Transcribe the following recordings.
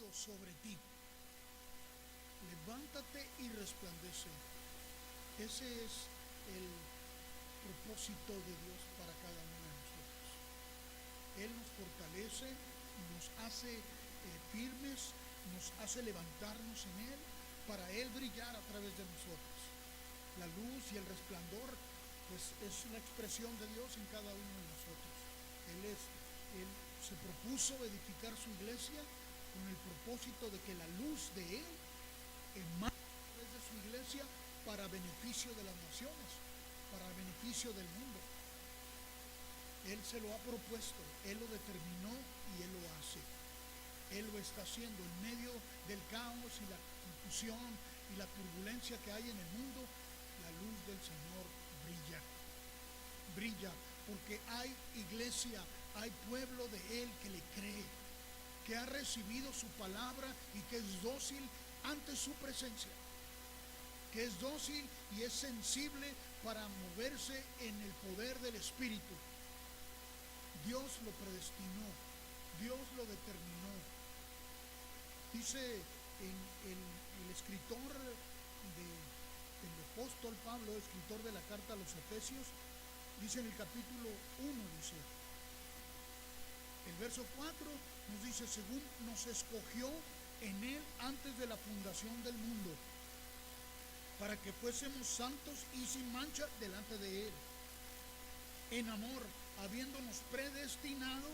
puesto sobre ti. Levántate y resplandece. Ese es el propósito de Dios para cada uno de nosotros. Él nos fortalece, nos hace firmes, nos hace levantarnos en Él, para Él brillar a través de nosotros. La luz y el resplandor, pues, es la expresión de Dios en cada uno de nosotros. Él se propuso edificar su iglesia con el propósito de que la luz de Él emane a través de su iglesia para beneficio de las naciones, para beneficio del mundo. Él se lo ha propuesto, Él lo determinó y Él lo hace. Él lo está haciendo en medio del caos y la confusión y la turbulencia que hay en el mundo. La luz del Señor brilla. Brilla porque hay iglesia, hay pueblo de Él que le cree, que ha recibido su palabra y que es dócil ante su presencia, que es dócil y es sensible para moverse en el poder del Espíritu. Dios lo predestinó, Dios lo determinó. Dice el escritor el apóstol Pablo, escritor de la carta a los Efesios, dice en el capítulo 1, dice, el verso 4 nos dice, según nos escogió en Él antes de la fundación del mundo, para que fuésemos santos y sin mancha delante de Él, en amor, habiéndonos predestinado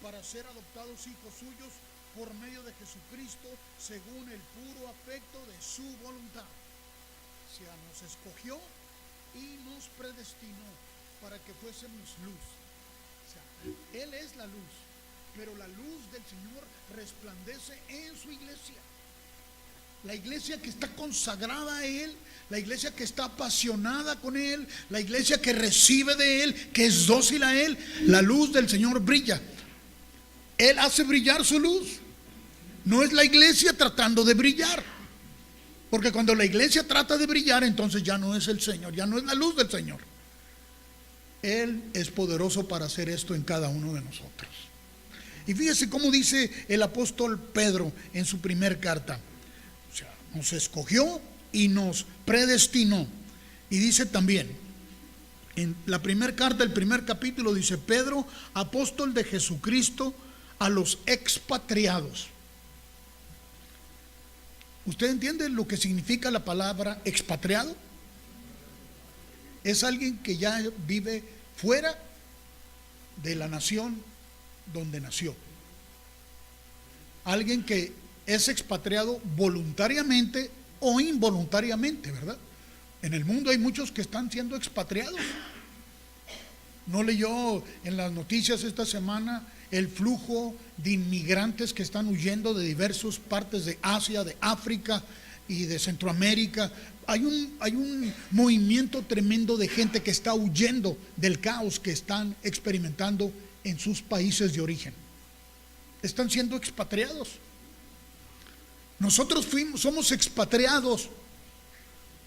para ser adoptados hijos suyos por medio de Jesucristo, según el puro afecto de su voluntad. O sea, nos escogió y nos predestinó para que fuésemos luz. O sea, Él es la luz, pero la luz del Señor resplandece en su iglesia. La iglesia que está consagrada a Él, la iglesia que está apasionada con Él, la iglesia que recibe de Él, que es dócil a Él, la luz del Señor brilla. Él hace brillar su luz. No es la iglesia tratando de brillar. Porque cuando la iglesia trata de brillar, entonces ya no es el Señor, ya no es la luz del Señor. Él es poderoso para hacer esto en cada uno de nosotros. Y fíjese cómo dice el apóstol Pedro en su primer carta. O sea, nos escogió y nos predestinó. Y dice también, en la primera carta, el primer capítulo, dice: Pedro, apóstol de Jesucristo, a los expatriados. ¿Usted entiende lo que significa la palabra expatriado? Es alguien que ya vive fuera de la nación donde nació. Alguien que es expatriado voluntariamente o involuntariamente, ¿verdad? En el mundo hay muchos que están siendo expatriados. ¿No leyó en las noticias esta semana el flujo de inmigrantes que están huyendo de diversas partes de Asia, de África y de Centroamérica? Hay un movimiento tremendo de gente que está huyendo del caos que están experimentando en sus países de origen. Están siendo expatriados. Nosotros somos expatriados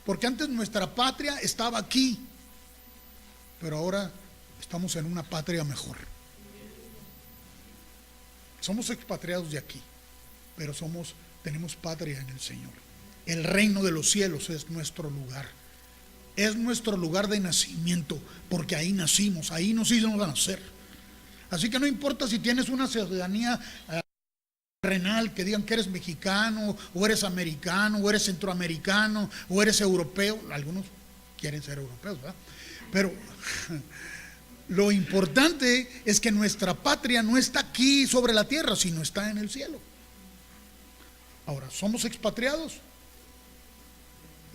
porque antes nuestra patria estaba aquí, pero ahora estamos en una patria mejor. Somos expatriados de aquí, pero tenemos patria en el Señor. El reino de los cielos es nuestro lugar. Es nuestro lugar de nacimiento, porque ahí nacimos, ahí nos hicimos a nacer. Así que no importa si tienes una ciudadanía terrenal, que digan que eres mexicano, o eres americano, o eres centroamericano, o eres europeo. Algunos quieren ser europeos, ¿verdad? Pero lo importante es que nuestra patria no está aquí sobre la tierra, sino está en el cielo. Ahora, ¿somos expatriados?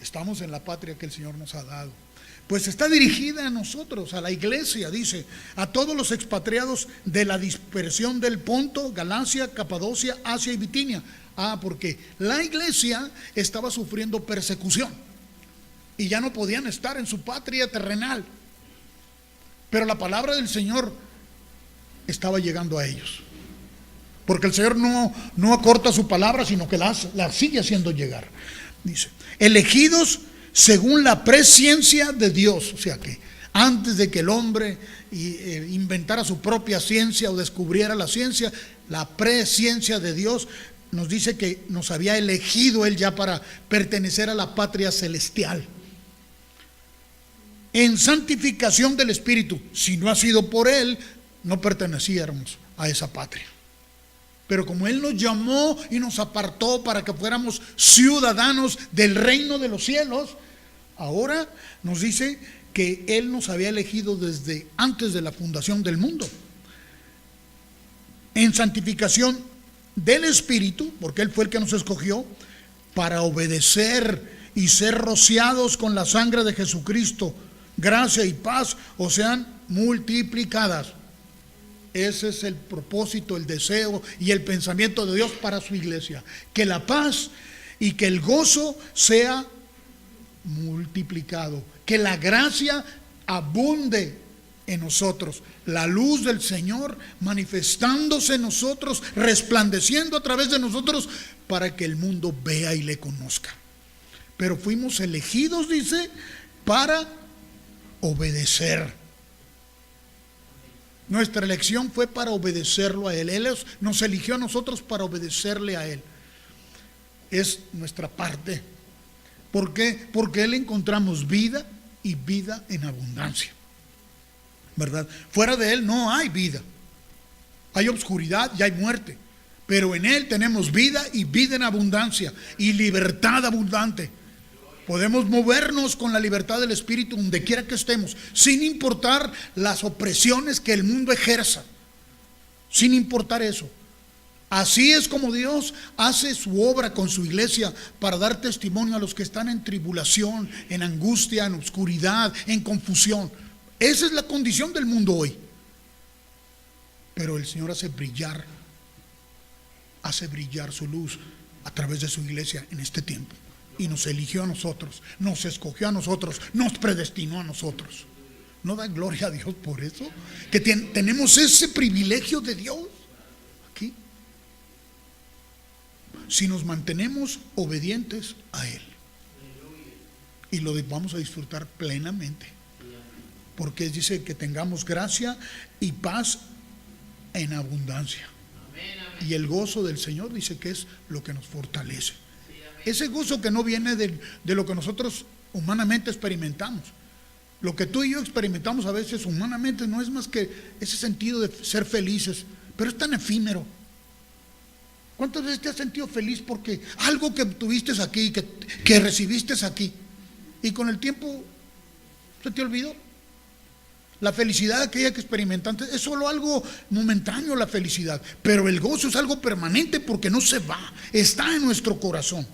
Estamos en la patria que el Señor nos ha dado. Pues está dirigida a nosotros, a la iglesia, dice, a todos los expatriados de la dispersión del Ponto, Galacia, Capadocia, Asia y Bitinia. Porque la iglesia estaba sufriendo persecución y ya no podían estar en su patria terrenal. Pero la palabra del Señor estaba llegando a ellos, porque el Señor no acorta su palabra, sino que la sigue haciendo llegar. Dice: elegidos según la presciencia de Dios. O sea que antes de que el hombre inventara su propia ciencia o descubriera la ciencia, la presciencia de Dios nos dice que nos había elegido Él ya para pertenecer a la patria celestial. En santificación del Espíritu. Si no ha sido por Él, no perteneciéramos a esa patria. Pero como Él nos llamó y nos apartó para que fuéramos ciudadanos del reino de los cielos, ahora nos dice que Él nos había elegido desde antes de la fundación del mundo. En santificación del Espíritu, porque Él fue el que nos escogió, para obedecer y ser rociados con la sangre de Jesucristo, gracia y paz os sean multiplicadas. Ese es el propósito, el deseo y el pensamiento de Dios para su iglesia. Que la paz y que el gozo sea multiplicado. Que la gracia abunde en nosotros. La luz del Señor manifestándose en nosotros, resplandeciendo a través de nosotros para que el mundo vea y le conozca. Pero fuimos elegidos, dice, para obedecer. Nuestra elección fue para obedecerlo a Él. Él nos eligió a nosotros para obedecerle a Él. Es nuestra parte. ¿Por qué? Porque Él encontramos vida y vida en abundancia, ¿verdad? Fuera de Él no hay vida. Hay obscuridad y hay muerte. Pero en Él tenemos vida y vida en abundancia y libertad abundante. Podemos movernos con la libertad del Espíritu donde quiera que estemos, sin importar las opresiones que el mundo ejerza, sin importar eso. Así es como Dios hace su obra con su iglesia para dar testimonio a los que están en tribulación, en angustia, en oscuridad, en confusión. Esa es la condición del mundo hoy. Pero el Señor hace brillar su luz a través de su iglesia en este tiempo. Y nos eligió a nosotros, nos escogió a nosotros, nos predestinó a nosotros. ¿No da gloria a Dios por eso? Que tenemos ese privilegio de Dios aquí. Si nos mantenemos obedientes a Él. Y lo vamos a disfrutar plenamente. Porque dice que tengamos gracia y paz en abundancia. Y el gozo del Señor dice que es lo que nos fortalece. Ese gozo que no viene de lo que nosotros humanamente experimentamos. Lo que tú y yo experimentamos a veces humanamente no es más que ese sentido de ser felices, pero es tan efímero. ¿Cuántas veces te has sentido feliz porque algo que tuviste aquí, que recibiste aquí, y con el tiempo se te olvidó? La felicidad aquella que experimentaste es solo algo momentáneo, la felicidad, pero el gozo es algo permanente porque no se va, está en nuestro corazón.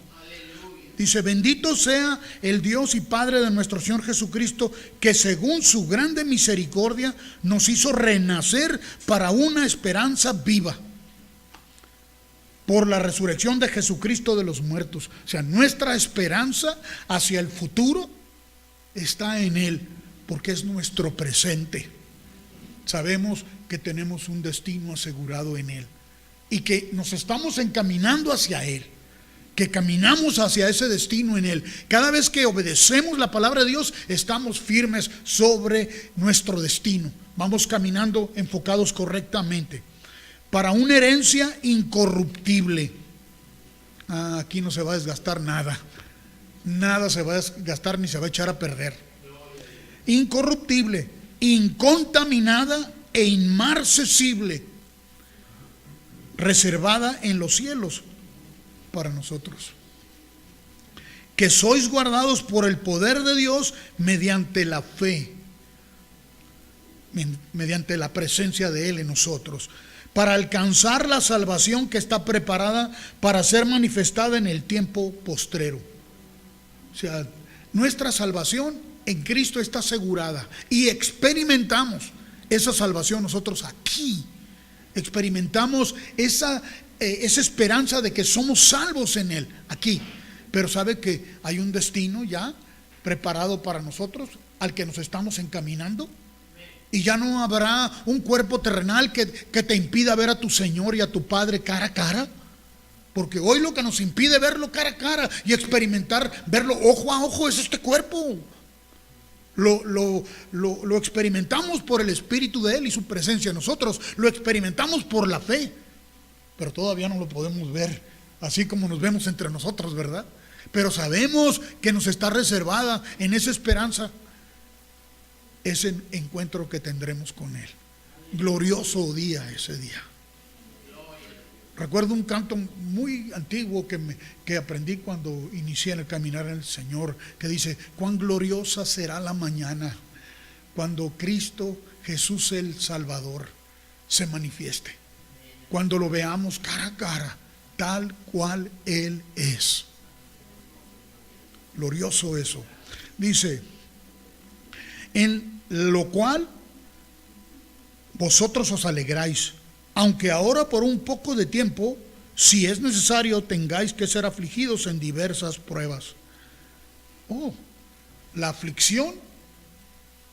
Dice: bendito sea el Dios y Padre de nuestro Señor Jesucristo, que según su grande misericordia nos hizo renacer para una esperanza viva por la resurrección de Jesucristo de los muertos. O sea, nuestra esperanza hacia el futuro está en Él, porque es nuestro presente. Sabemos que tenemos un destino asegurado en Él y que nos estamos encaminando hacia Él, que caminamos hacia ese destino en Él. Cada vez que obedecemos la palabra de Dios, estamos firmes sobre nuestro destino. Vamos caminando enfocados correctamente para una herencia incorruptible. Aquí no se va a desgastar nada. Nada se va a desgastar ni se va a echar a perder. Incorruptible, incontaminada e inmarcesible, reservada en los cielos para nosotros, que sois guardados por el poder de Dios mediante la fe, mediante la presencia de Él en nosotros, para alcanzar la salvación que está preparada para ser manifestada en el tiempo postrero. O sea, nuestra salvación en Cristo está asegurada y experimentamos esa salvación nosotros aquí. Experimentamos esa esperanza de que somos salvos en Él aquí. Pero sabe que hay un destino ya preparado para nosotros al que nos estamos encaminando. Y ya no habrá un cuerpo terrenal que te impida ver a tu Señor y a tu Padre cara a cara. Porque hoy lo que nos impide verlo cara a cara y experimentar, verlo ojo a ojo, es este cuerpo. Lo experimentamos por el Espíritu de Él y su presencia en nosotros. Lo experimentamos por la fe, pero todavía no lo podemos ver así como nos vemos entre nosotros, ¿verdad? Pero sabemos que nos está reservada en esa esperanza ese encuentro que tendremos con Él. Glorioso día ese día. Recuerdo un canto muy antiguo que aprendí cuando inicié en el caminar en el Señor, que dice: cuán gloriosa será la mañana cuando Cristo Jesús el Salvador se manifieste, cuando lo veamos cara a cara, tal cual Él es. Glorioso eso. Dice: en lo cual vosotros os alegráis, aunque ahora por un poco de tiempo, si es necesario, tengáis que ser afligidos en diversas pruebas. La aflicción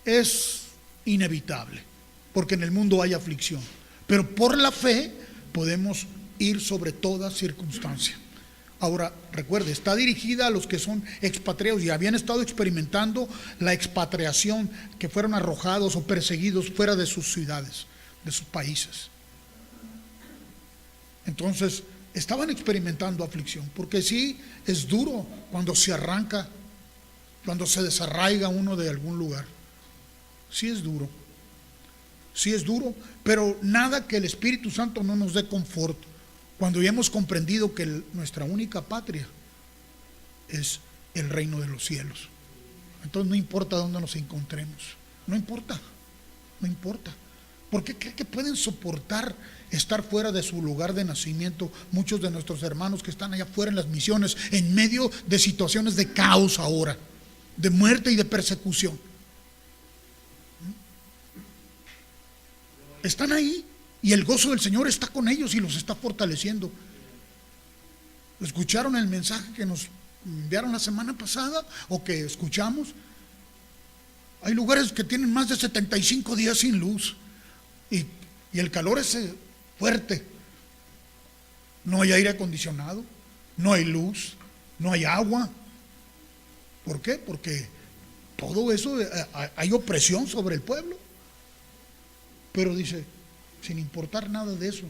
es inevitable, porque en el mundo hay aflicción, pero por la fe podemos ir sobre toda circunstancia. Ahora, recuerde, está dirigida a los que son expatriados y habían estado experimentando la expatriación, que fueron arrojados o perseguidos fuera de sus ciudades, de sus países. Entonces, estaban experimentando aflicción, porque sí, es duro cuando se arranca, cuando se desarraiga uno de algún lugar. Sí es duro, pero nada que el Espíritu Santo no nos dé confort, cuando ya hemos comprendido que nuestra única patria es el reino de los cielos. Entonces no importa dónde nos encontremos, no importa. ¿Por qué cree que pueden soportar estar fuera de su lugar de nacimiento muchos de nuestros hermanos que están allá fuera en las misiones, en medio de situaciones de caos ahora, de muerte y de persecución? Están ahí y el gozo del Señor está con ellos y los está fortaleciendo. ¿Escucharon el mensaje que nos enviaron la semana pasada o que escuchamos? Hay lugares que tienen más de 75 días sin luz y el calor es fuerte. No hay aire acondicionado, no hay luz, no hay agua. ¿Por qué? Porque todo eso, hay opresión sobre el pueblo. Pero dice, sin importar nada de eso,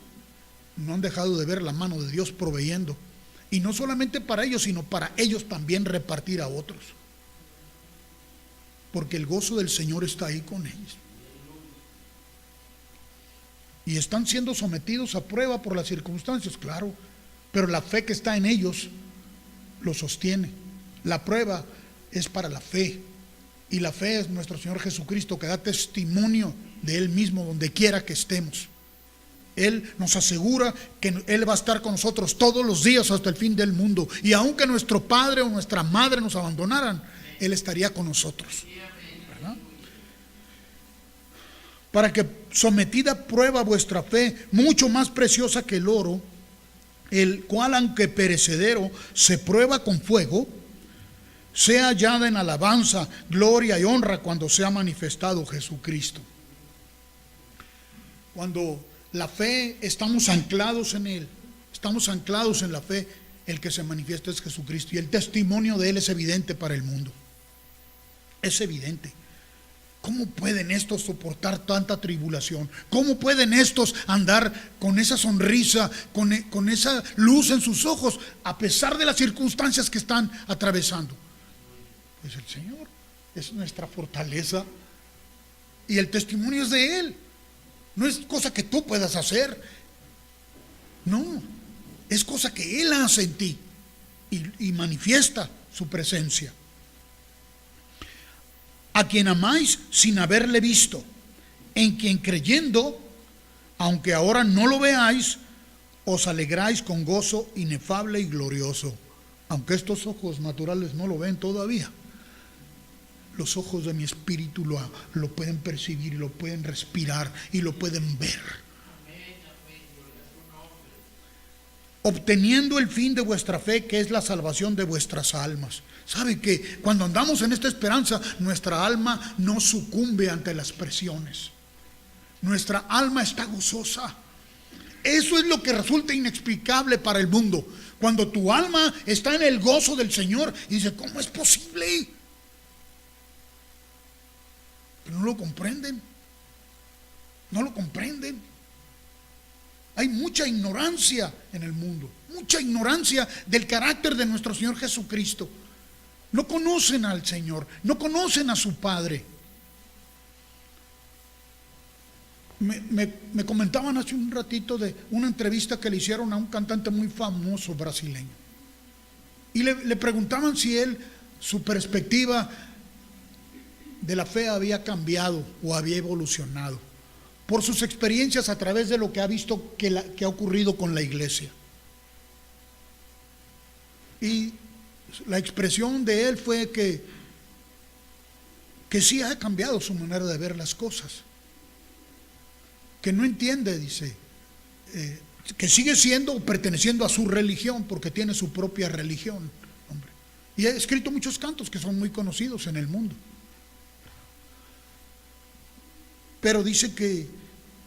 no han dejado de ver la mano de Dios proveyendo. Y no solamente para ellos, sino para ellos también repartir a otros. Porque el gozo del Señor está ahí con ellos. Y están siendo sometidos a prueba por las circunstancias, claro, pero la fe que está en ellos los sostiene. La prueba es para la fe, y la fe es nuestro Señor Jesucristo, que da testimonio de Él mismo donde quiera que estemos. Él nos asegura que Él va a estar con nosotros todos los días hasta el fin del mundo, y aunque nuestro padre o nuestra madre nos abandonaran, Él estaría con nosotros, ¿verdad? Para que sometida a prueba vuestra fe, mucho más preciosa que el oro, el cual aunque perecedero se prueba con fuego, sea hallada en alabanza, gloria y honra cuando sea manifestado Jesucristo. Cuando la fe, estamos anclados en Él, estamos anclados en la fe, el que se manifiesta es Jesucristo, y el testimonio de Él es evidente para el mundo. Es evidente. ¿Cómo pueden estos soportar tanta tribulación? ¿Cómo pueden estos andar con esa sonrisa, con esa luz en sus ojos, a pesar de las circunstancias que están atravesando? Pues el Señor es nuestra fortaleza y el testimonio es de Él. No es cosa que tú puedas hacer, no, es cosa que Él hace en ti y manifiesta su presencia. A quien amáis sin haberle visto, en quien creyendo, aunque ahora no lo veáis, os alegráis con gozo inefable y glorioso. Aunque estos ojos naturales no lo ven todavía, los ojos de mi espíritu lo pueden percibir y lo pueden respirar y lo pueden ver. Obteniendo el fin de vuestra fe, que es la salvación de vuestras almas. ¿Sabe que cuando andamos en esta esperanza, nuestra alma no sucumbe ante las presiones? Nuestra alma está gozosa. Eso es lo que resulta inexplicable para el mundo. Cuando tu alma está en el gozo del Señor y dice, ¿cómo es posible? Pero no lo comprenden. No lo comprenden. Hay mucha ignorancia en el mundo, mucha ignorancia del carácter de nuestro Señor Jesucristo. No conocen al Señor, no conocen a su Padre. Me comentaban hace un ratito de una entrevista que le hicieron a un cantante muy famoso brasileño. Y le preguntaban si su perspectiva de la fe había cambiado o había evolucionado por sus experiencias a través de lo que ha visto que ha ocurrido con la iglesia. Y la expresión de él fue que sí ha cambiado su manera de ver las cosas, que no entiende, dice, que sigue siendo o perteneciendo a su religión porque tiene su propia religión, hombre. Y ha escrito muchos cantos que son muy conocidos en el mundo. Pero dice que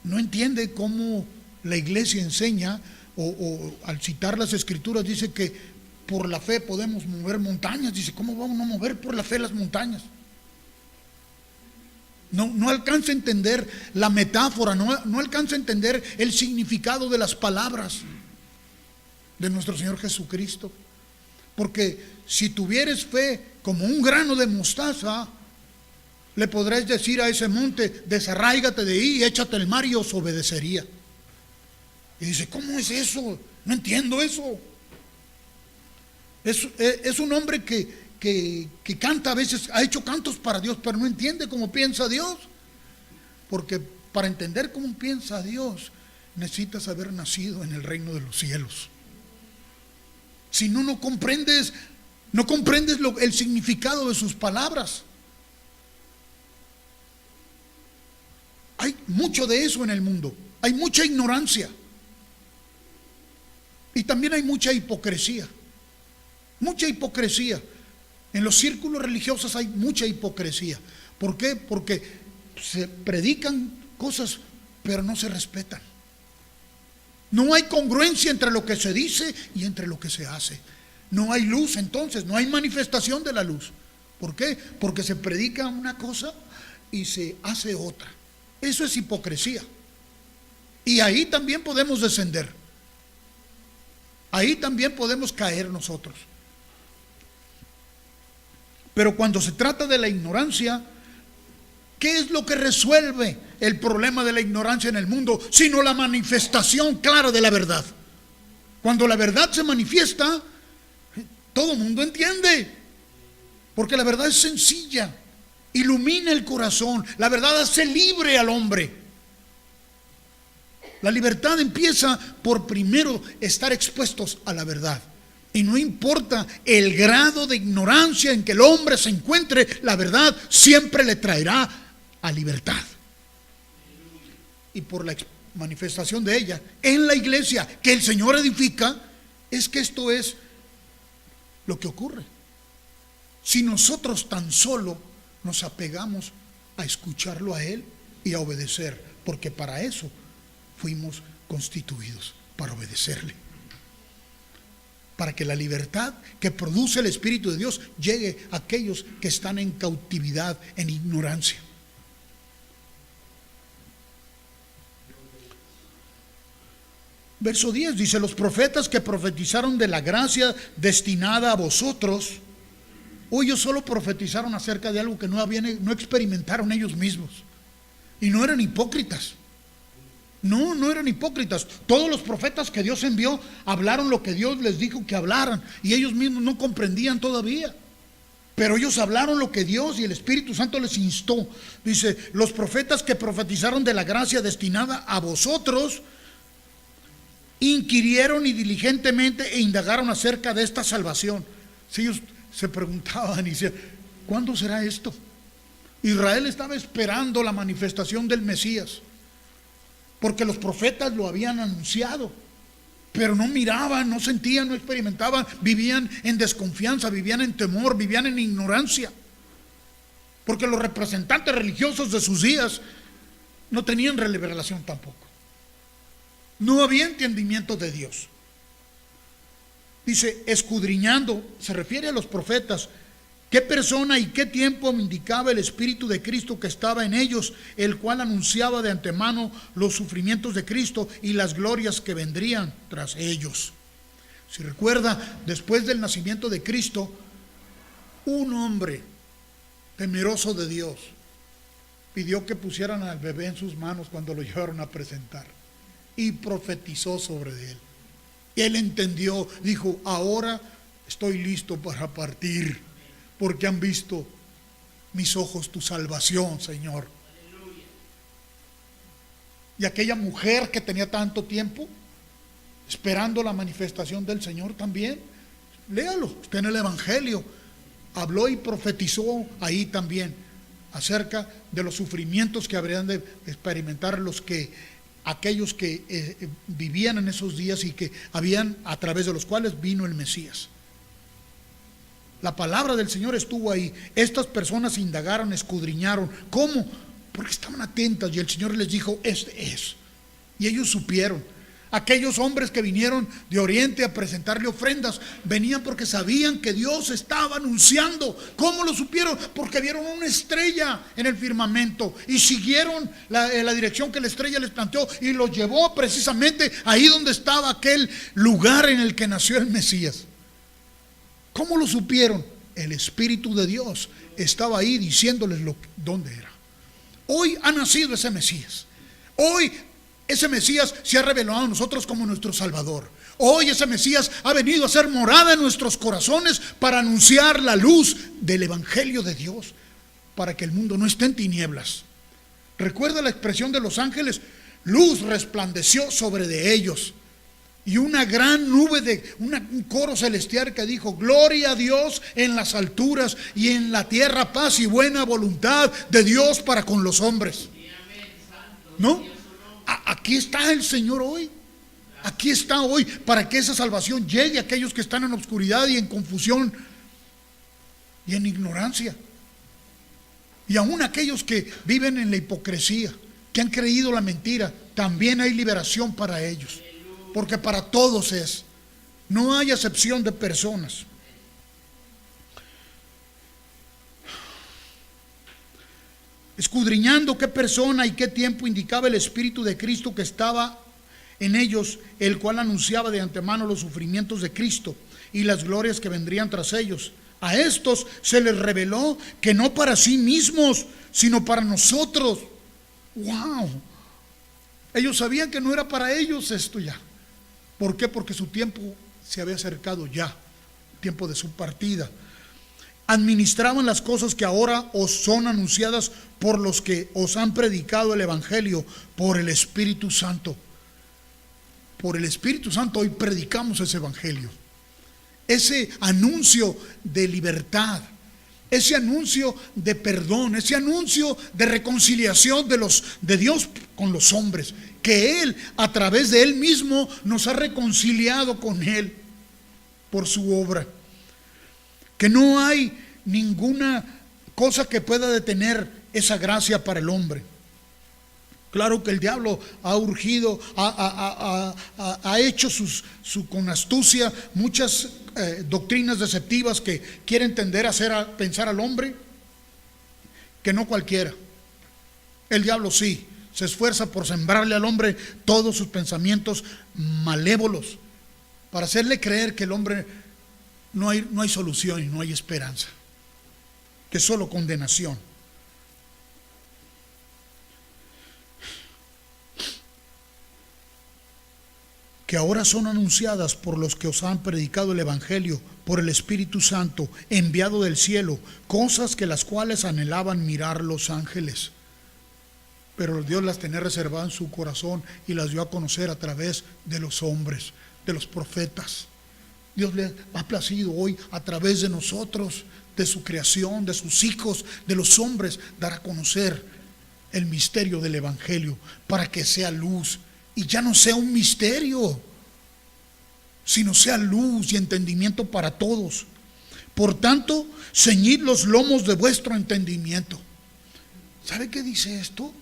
no entiende cómo la iglesia enseña, o al citar las escrituras dice que por la fe podemos mover montañas. Dice, ¿cómo vamos a mover por la fe las montañas? No alcanza a entender la metáfora, no alcanza a entender el significado de las palabras de nuestro Señor Jesucristo. Porque si tuvieres fe como un grano de mostaza, le podrás decir a ese monte, desarráigate de ahí y échate al mar, y os obedecería. Y dice, ¿cómo es eso? No entiendo eso. Es un hombre que canta a veces, ha hecho cantos para Dios, pero no entiende cómo piensa Dios. Porque para entender cómo piensa Dios, necesitas haber nacido en el reino de los cielos. Si no, no comprendes el significado de sus palabras. Hay mucho de eso en el mundo. Hay mucha ignorancia. Y también hay mucha hipocresía. Mucha hipocresía. En los círculos religiosos hay mucha hipocresía. ¿Por qué? Porque se predican cosas, pero no se respetan. No hay congruencia entre lo que se dice y entre lo que se hace. No hay luz, entonces, no hay manifestación de la luz. ¿Por qué? Porque se predica una cosa y se hace otra. Eso es hipocresía. Y ahí también podemos descender. Ahí también podemos caer nosotros. Pero cuando se trata de la ignorancia, ¿qué es lo que resuelve el problema de la ignorancia en el mundo? Sino la manifestación clara de la verdad. Cuando la verdad se manifiesta, todo el mundo entiende. Porque la verdad es sencilla, ilumina el corazón. La verdad hace libre al hombre. La libertad empieza por primero estar expuestos a la verdad. Y no importa el grado de ignorancia en que el hombre se encuentre, la verdad siempre le traerá a libertad. Y por la manifestación de ella en la iglesia que el Señor edifica, es que esto es lo que ocurre. Si nosotros tan solo nos apegamos a escucharlo a Él y a obedecer, porque para eso fuimos constituidos, para obedecerle. Para que la libertad que produce el Espíritu de Dios llegue a aquellos que están en cautividad, en ignorancia. Verso 10 dice: los profetas que profetizaron de la gracia destinada a vosotros, ellos solo profetizaron acerca de algo que no experimentaron ellos mismos. Y no eran hipócritas. No eran hipócritas. Todos los profetas que Dios envió hablaron lo que Dios les dijo que hablaran, y ellos mismos no comprendían todavía. Pero ellos hablaron lo que Dios y el Espíritu Santo les instó. Dice: los profetas que profetizaron de la gracia destinada a vosotros inquirieron y diligentemente e indagaron acerca de esta salvación. Si ellos se preguntaban y decían: ¿cuándo será esto? Israel estaba esperando la manifestación del Mesías, porque los profetas lo habían anunciado, pero no miraban, no sentían, no experimentaban, vivían en desconfianza, vivían en temor, vivían en ignorancia, porque los representantes religiosos de sus días no tenían revelación tampoco. No había entendimiento de Dios. Dice: escudriñando, se refiere a los profetas ¿Qué persona y qué tiempo indicaba el Espíritu de Cristo que estaba en ellos, el cual anunciaba de antemano los sufrimientos de Cristo y las glorias que vendrían tras ellos? Si recuerda, después del nacimiento de Cristo, un hombre temeroso de Dios pidió que pusieran al bebé en sus manos cuando lo llevaron a presentar, y profetizó sobre él. Y él entendió, dijo: ahora estoy listo para partir, porque han visto mis ojos tu salvación, Señor. Y aquella mujer que tenía tanto tiempo esperando la manifestación del Señor también, léalo, está en el Evangelio, habló y profetizó ahí también acerca de los sufrimientos que habrían de experimentar aquellos que vivían en esos días y que habían, a través de los cuales vino el Mesías. La palabra del Señor estuvo ahí. Estas personas indagaron, escudriñaron. ¿Cómo? Porque estaban atentas y el Señor les dijo: este es. Y ellos supieron. Aquellos hombres que vinieron de Oriente a presentarle ofrendas, venían porque sabían que Dios estaba anunciando. ¿Cómo lo supieron? Porque vieron una estrella en el firmamento y siguieron la dirección que la estrella les planteó, y los llevó precisamente ahí donde estaba aquel lugar en el que nació el Mesías. ¿Cómo lo supieron? El Espíritu de Dios estaba ahí diciéndoles dónde era. Hoy ha nacido ese Mesías. Hoy ese Mesías se ha revelado a nosotros como nuestro Salvador. Hoy ese Mesías ha venido a ser morada en nuestros corazones para anunciar la luz del Evangelio de Dios, para que el mundo no esté en tinieblas. Recuerda la expresión de los ángeles: luz resplandeció sobre de ellos. Y una gran nube un coro celestial que dijo: gloria a Dios en las alturas, y en la tierra paz y buena voluntad de Dios para con los hombres. ¿No? Aquí está el Señor hoy. Aquí está hoy para que esa salvación llegue a aquellos que están en oscuridad y en confusión y en ignorancia. Y aún aquellos que viven en la hipocresía, que han creído la mentira, también hay liberación para ellos. Porque para todos es. No hay acepción de personas. Escudriñando qué persona y qué tiempo indicaba el Espíritu de Cristo que estaba en ellos, el cual anunciaba de antemano los sufrimientos de Cristo y las glorias que vendrían tras ellos. A estos se les reveló que no para sí mismos, sino para nosotros. ¡Wow! Ellos sabían que no era para ellos esto ya. ¿Por qué? Porque su tiempo se había acercado ya, tiempo de su partida. Administraban las cosas que ahora os son anunciadas por los que os han predicado el Evangelio por el Espíritu Santo. Por el Espíritu Santo hoy predicamos ese Evangelio. Ese anuncio de libertad, ese anuncio de perdón, ese anuncio de reconciliación de Dios con los hombres, que Él, a través de Él mismo, nos ha reconciliado con Él por su obra. Que no hay ninguna cosa que pueda detener esa gracia para el hombre. Claro que el diablo ha urgido, ha hecho con astucia muchas doctrinas deceptivas que quieren tender a pensar al hombre que no cualquiera. El diablo sí se esfuerza por sembrarle al hombre todos sus pensamientos malévolos, para hacerle creer que el hombre no hay solución y no hay esperanza, que es solo condenación. Que ahora son anunciadas por los que os han predicado el Evangelio por el Espíritu Santo enviado del cielo, cosas que las cuales anhelaban mirar los ángeles, pero Dios las tenía reservadas en su corazón y las dio a conocer a través de los hombres, de los profetas. Dios le ha placido hoy, a través de nosotros, de su creación, de sus hijos, de los hombres, dar a conocer el misterio del Evangelio, para que sea luz y ya no sea un misterio, sino sea luz y entendimiento para todos. Por tanto, ceñid los lomos de vuestro entendimiento. ¿Sabe qué dice esto?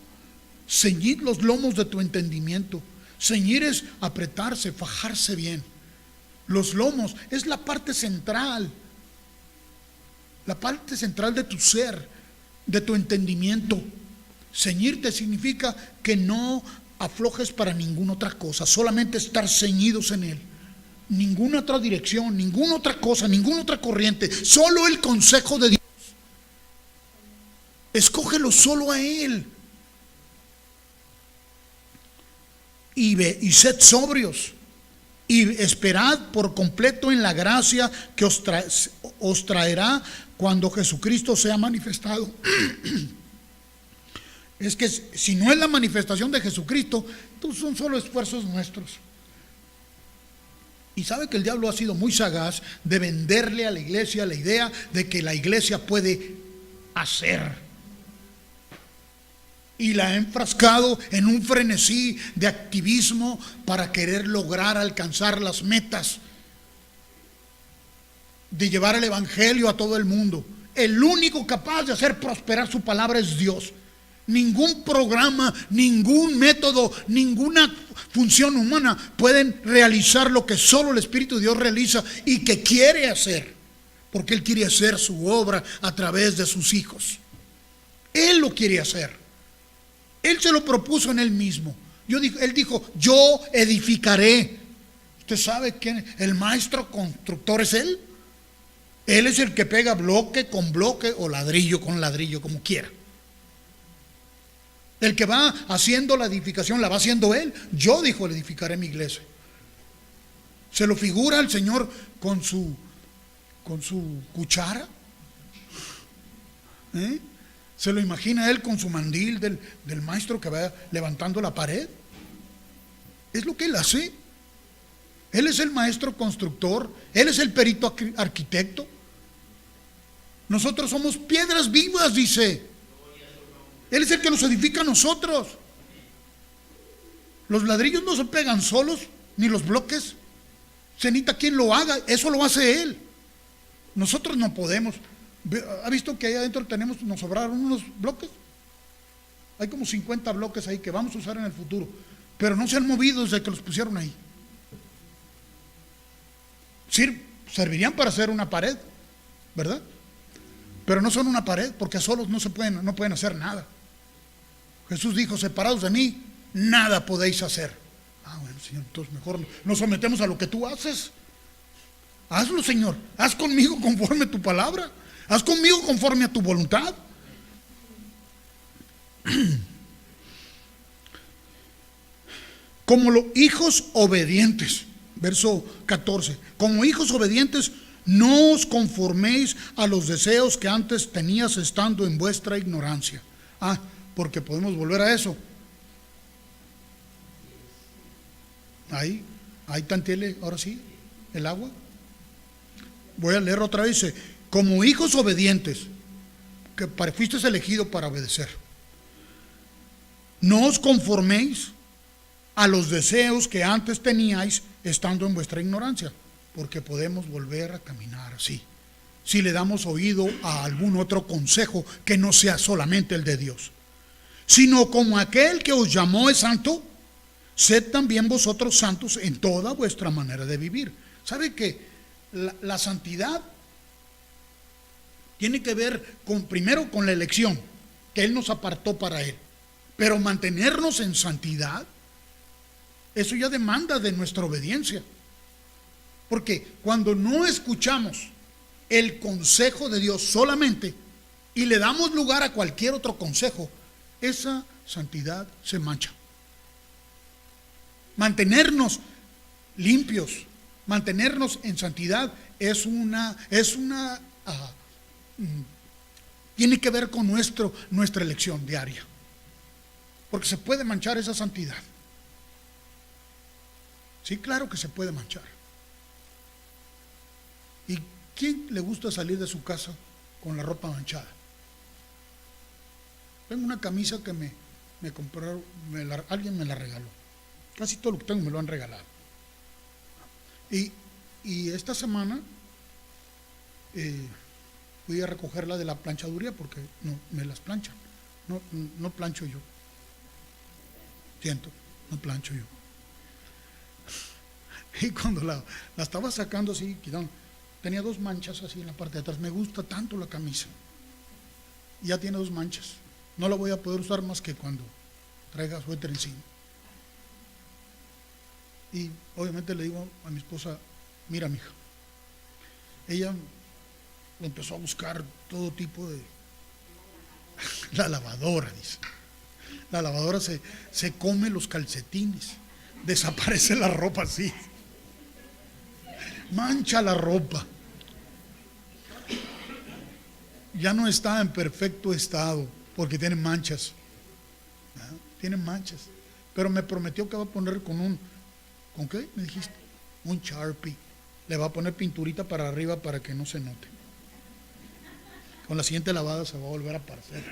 Ceñid los lomos de tu entendimiento. Ceñir es apretarse, fajarse bien. Los lomos es la parte central la parte central de tu ser, de tu entendimiento. Ceñirte significa que no aflojes para ninguna otra cosa, solamente estar ceñidos en Él. Ninguna otra dirección, ninguna otra cosa, ninguna otra corriente, solo el consejo de Dios. Escógelo solo a Él. Y sed sobrios y esperad por completo en la gracia que os traerá cuando Jesucristo sea manifestado. Es que si no es la manifestación de Jesucristo, pues son solo esfuerzos nuestros. Y sabe que el diablo ha sido muy sagaz de venderle a la iglesia la idea de que la iglesia puede hacer. Y la ha enfrascado en un frenesí de activismo para querer lograr alcanzar las metas de llevar el evangelio a todo el mundo. El único capaz de hacer prosperar su palabra es Dios. Ningún programa, ningún método, ninguna función humana pueden realizar lo que solo el Espíritu de Dios realiza y que quiere hacer, porque Él quiere hacer su obra a través de sus hijos. Él lo quiere hacer. Él se lo propuso en Él mismo. Él dijo, yo edificaré. ¿Usted sabe quién? El maestro constructor es Él. Él es el que pega bloque con bloque o ladrillo con ladrillo, como quiera. El que va haciendo la edificación la va haciendo Él. Yo, dijo, le edificaré mi iglesia. Se lo figura el Señor con su cuchara. Se lo imagina Él con su mandil del maestro que va levantando la pared. Es lo que Él hace. Él es el maestro constructor. Él es el perito arquitecto. Nosotros somos piedras vivas, dice. Él es el que nos edifica a nosotros. Los ladrillos no se pegan solos, ni los bloques. Se necesita quien lo haga. Eso lo hace Él. Nosotros no podemos. ¿Ha visto que ahí adentro nos sobraron unos bloques? Hay como 50 bloques ahí que vamos a usar en el futuro, pero no se han movido desde que los pusieron ahí. Servirían para hacer una pared, ¿verdad? Pero no son una pared, porque solos no pueden hacer nada. Jesús dijo, separados de mí, nada podéis hacer. Bueno, Señor, entonces mejor nos sometemos a lo que tú haces. Hazlo, Señor, haz conmigo conforme a tu palabra. Haz conmigo conforme a tu voluntad. Como los hijos obedientes, verso 14, como hijos obedientes, no os conforméis a los deseos que antes tenías estando en vuestra ignorancia. Porque podemos volver a eso. Ahí tantiele, ahora sí, el agua. Voy a leer otra vez. Dice, como hijos obedientes, que fuiste elegido para obedecer, no os conforméis a los deseos que antes teníais estando en vuestra ignorancia, porque podemos volver a caminar así, si le damos oído a algún otro consejo que no sea solamente el de Dios. Sino como aquel que os llamó es santo, sed también vosotros santos en toda vuestra manera de vivir. ¿Sabe que la santidad tiene que ver primero con la elección, que Él nos apartó para Él? Pero mantenernos en santidad, eso ya demanda de nuestra obediencia. Porque cuando no escuchamos el consejo de Dios solamente y le damos lugar a cualquier otro consejo, esa santidad se mancha. Mantenernos limpios, mantenernos en santidad tiene que ver con nuestra elección diaria, porque se puede manchar esa santidad. Sí, claro que se puede manchar. ¿Y quién le gusta salir de su casa con la ropa manchada? Tengo una camisa que me compraron, alguien me la regaló. Casi todo lo que tengo me lo han regalado. Y esta semana fui a recogerla de la planchaduría porque no me las planchan. No plancho yo. No plancho yo. Y cuando la estaba sacando así, quitando, tenía 2 manchas así en la parte de atrás. Me gusta tanto la camisa. Ya tiene 2 manchas. No la voy a poder usar más que cuando traiga suéter encima. Y obviamente le digo a mi esposa, mira, mija. Ella empezó a buscar todo tipo de... La lavadora, dice. La lavadora se come los calcetines. Desaparece la ropa así. Mancha la ropa. Ya no está en perfecto estado porque tiene manchas. Tienen manchas. Pero me prometió que va a poner ¿con qué? Me dijiste. Un Sharpie. Le va a poner pinturita para arriba para que no se note. Con la siguiente lavada se va a volver a aparecer.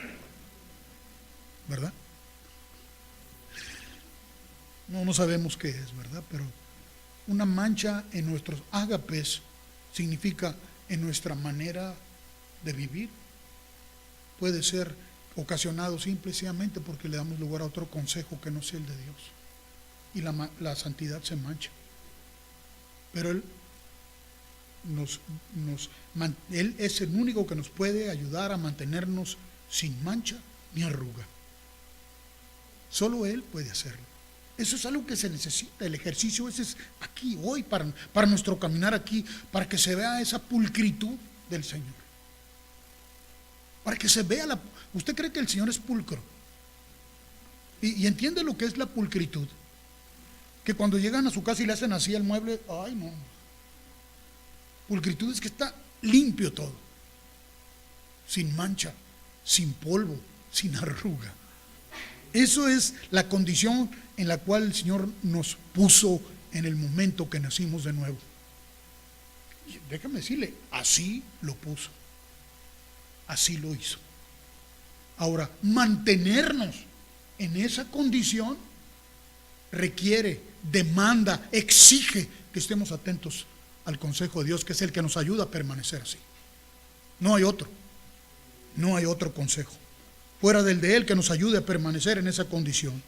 ¿Verdad? No sabemos qué es, ¿verdad? Pero una mancha en nuestros ágapes significa en nuestra manera de vivir. Puede ser ocasionado simplemente porque le damos lugar a otro consejo que no sea el de Dios. Y la santidad se mancha. Pero Él es el único que nos puede ayudar a mantenernos sin mancha ni arruga. Solo Él puede hacerlo. Eso es algo que se necesita. El ejercicio ese es aquí, hoy, para nuestro caminar aquí, para que se vea esa pulcritud del Señor. Para que se vea ¿Usted cree que el Señor es pulcro? Y entiende lo que es la pulcritud. Que cuando llegan a su casa y le hacen así al mueble, ay no. Pulcritud es que está limpio todo. Sin mancha, sin polvo, sin arruga. Eso es la condición en la cual el Señor nos puso en el momento que nacimos de nuevo. Y déjame decirle, así lo puso. Así lo hizo. Ahora, mantenernos en esa condición requiere, demanda, exige que estemos atentos al consejo de Dios, que es el que nos ayuda a permanecer así. No hay otro. No hay otro consejo fuera del de Él que nos ayude a permanecer en esa condición.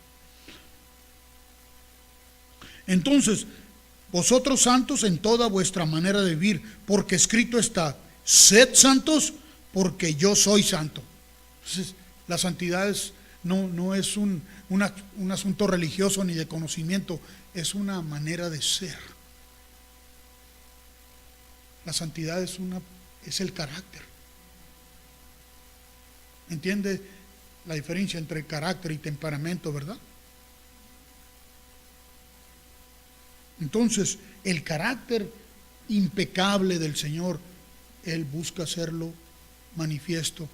Entonces, vosotros santos en toda vuestra manera de vivir, porque escrito está, sed santos porque yo soy santo. Entonces, la santidad no es un asunto religioso ni de conocimiento, es una manera de ser. La santidad es el carácter. ¿Entiende la diferencia entre carácter y temperamento, verdad? Entonces, el carácter impecable del Señor, Él busca hacerlo manifiesto,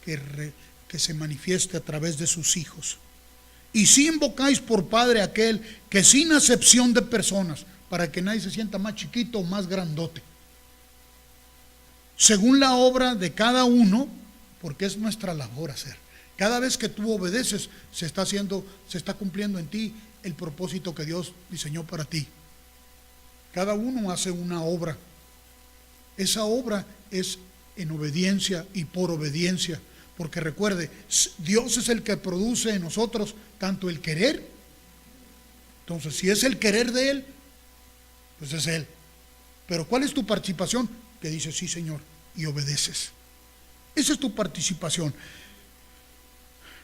que se manifieste a través de sus hijos. Y si invocáis por Padre aquel que sin acepción de personas, para que nadie se sienta más chiquito o más grandote, según la obra de cada uno, porque es nuestra labor hacer. Cada vez que tú obedeces, se está cumpliendo en ti el propósito que Dios diseñó para ti. Cada uno hace una obra. Esa obra es en obediencia y por obediencia. Porque recuerde, Dios es el que produce en nosotros tanto el querer. Entonces, si es el querer de Él, pues es Él. Pero ¿cuál es tu participación? Que dices, sí, Señor, y obedeces. Esa es tu participación.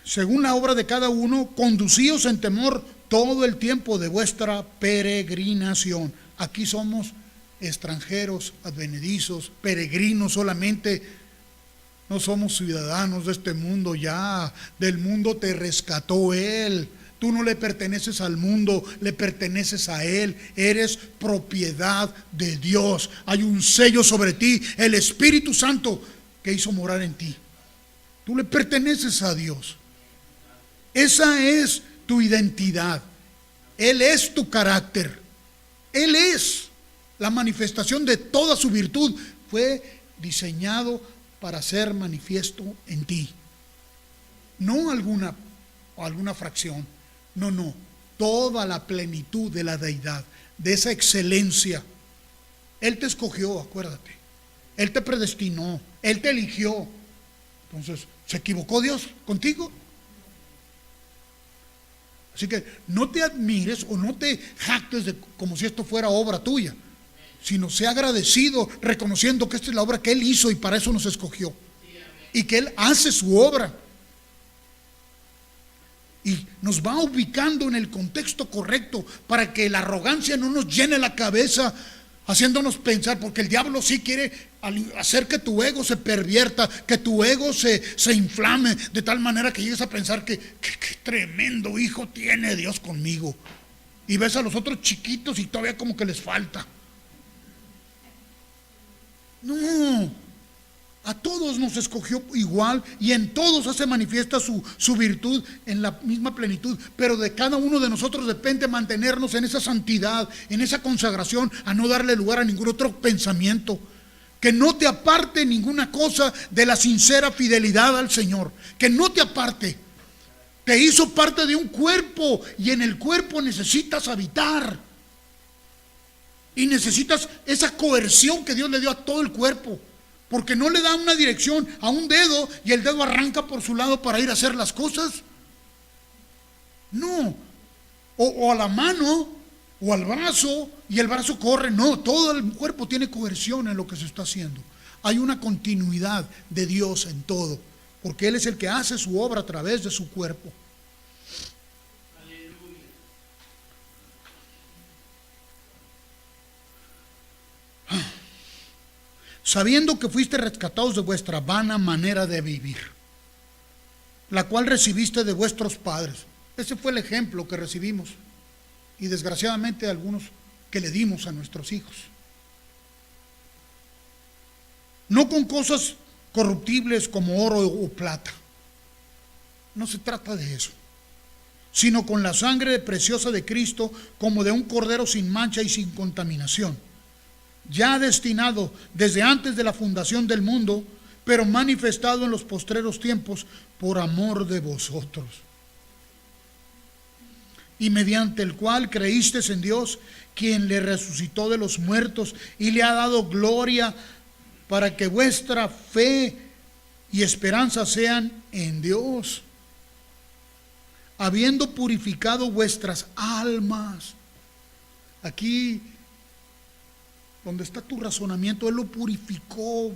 Según la obra de cada uno, conducíos en temor todo el tiempo de vuestra peregrinación. Aquí somos extranjeros, advenedizos, peregrinos solamente. No somos ciudadanos de este mundo ya. Del mundo te rescató Él. Tú no le perteneces al mundo, le perteneces a Él. Eres propiedad de Dios. Hay un sello sobre ti, el Espíritu Santo que hizo morar en ti. Tú le perteneces a Dios. Esa es tu identidad. Él es tu carácter. Él es la manifestación de toda su virtud. Fue diseñado para ser manifiesto en ti. No alguna fracción. No. Toda la plenitud de la deidad, de esa excelencia. Él te escogió, acuérdate. Él te predestinó. Él te eligió. Entonces, ¿se equivocó Dios contigo? Así que no te admires o no te jactes como si esto fuera obra tuya, sino sea agradecido, reconociendo que esta es la obra que Él hizo y para eso nos escogió. Y que Él hace su obra. Y nos va ubicando en el contexto correcto para que la arrogancia no nos llene la cabeza, haciéndonos pensar, porque el diablo sí quiere hacer que tu ego se pervierta, que tu ego se inflame, de tal manera que llegues a pensar que tremendo hijo tiene Dios conmigo. Y ves a los otros chiquitos y todavía como que les falta. No, a todos nos escogió igual y en todos hace manifiesta su virtud en la misma plenitud, pero de cada uno de nosotros depende mantenernos en esa santidad, en esa consagración, a no darle lugar a ningún otro pensamiento, que no te aparte ninguna cosa de la sincera fidelidad al Señor, que no te aparte. Te hizo parte de un cuerpo y en el cuerpo necesitas habitar y necesitas esa coerción que Dios le dio a todo el cuerpo. Porque no le da una dirección a un dedo y el dedo arranca por su lado para ir a hacer las cosas. No. O a la mano o al brazo y el brazo corre. No, todo el cuerpo tiene coerción en lo que se está haciendo. Hay una continuidad de Dios en todo, porque Él es el que hace su obra a través de su cuerpo. Sabiendo que fuiste rescatados de vuestra vana manera de vivir, la cual recibiste de vuestros padres. Ese fue el ejemplo que recibimos y desgraciadamente algunos que le dimos a nuestros hijos. No con cosas corruptibles como oro o plata, no se trata de eso, sino con la sangre preciosa de Cristo, como de un cordero sin mancha y sin contaminación, ya destinado desde antes de la fundación del mundo, pero manifestado en los postreros tiempos por amor de vosotros, y mediante el cual creísteis en Dios, quien le resucitó de los muertos y le ha dado gloria, para que vuestra fe y esperanza sean en Dios, habiendo purificado vuestras almas. Aquí donde está tu razonamiento, Él lo purificó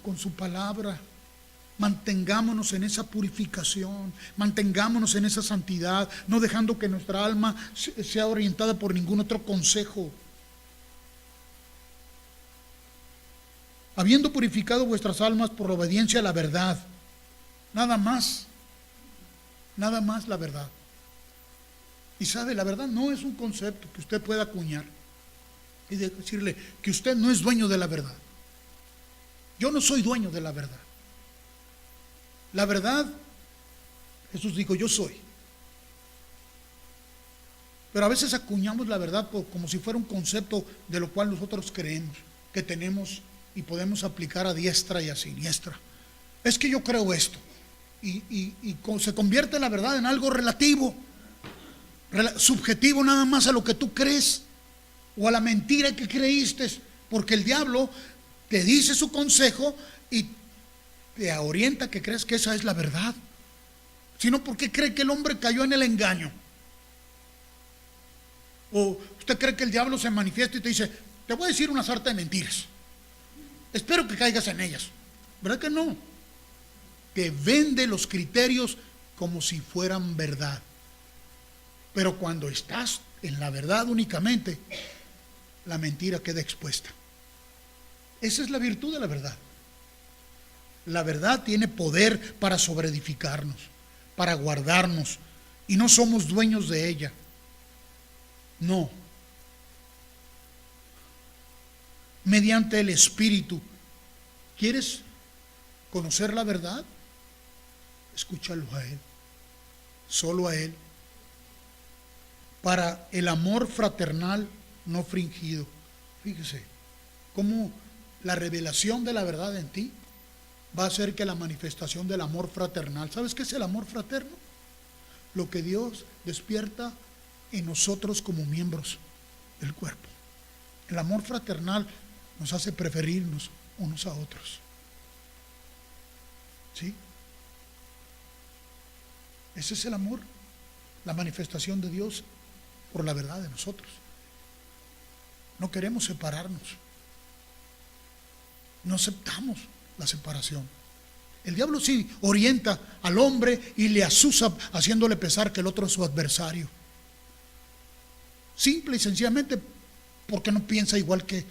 con su palabra. Mantengámonos en esa purificación, mantengámonos en esa santidad, no dejando que nuestra alma sea orientada por ningún otro consejo. Habiendo purificado vuestras almas por la obediencia a la verdad. Nada más la verdad. Y sabe, la verdad no es un concepto que usted pueda acuñar y decirle que usted no es dueño de la verdad. Yo no soy dueño de la verdad. La verdad, Jesús dijo, yo soy. Pero a veces acuñamos la verdad como si fuera un concepto de lo cual nosotros creemos que tenemos y podemos aplicar a diestra y a siniestra. Es que yo creo esto y se convierte la verdad en algo relativo, subjetivo nada más a lo que tú crees o a la mentira que creíste, porque el diablo te dice su consejo y te orienta que crees que esa es la verdad. Sino porque cree que el hombre cayó en el engaño. O usted cree que el diablo se manifiesta y te dice, te voy a decir una sarta de mentiras, espero que caigas en ellas. ¿Verdad que no? Te vende los criterios como si fueran verdad. Pero cuando estás en la verdad únicamente, la mentira queda expuesta. Esa es la virtud de la verdad. La verdad tiene poder para sobreedificarnos, para guardarnos, y no somos dueños de ella. No. Mediante el Espíritu. ¿Quieres conocer la verdad? Escúchalo a Él, solo a Él. Para el amor fraternal no fingido. Fíjese cómo la revelación de la verdad en ti va a hacer que la manifestación del amor fraternal. ¿Sabes qué es el amor fraterno? Lo que Dios despierta en nosotros como miembros del cuerpo. El amor fraternal nos hace preferirnos unos a otros. ¿Sí? Ese es el amor, la manifestación de Dios por la verdad de nosotros. No queremos separarnos. No aceptamos la separación. El diablo sí orienta al hombre y le asusa haciéndole pensar que el otro es su adversario. Simple y sencillamente porque no piensa igual que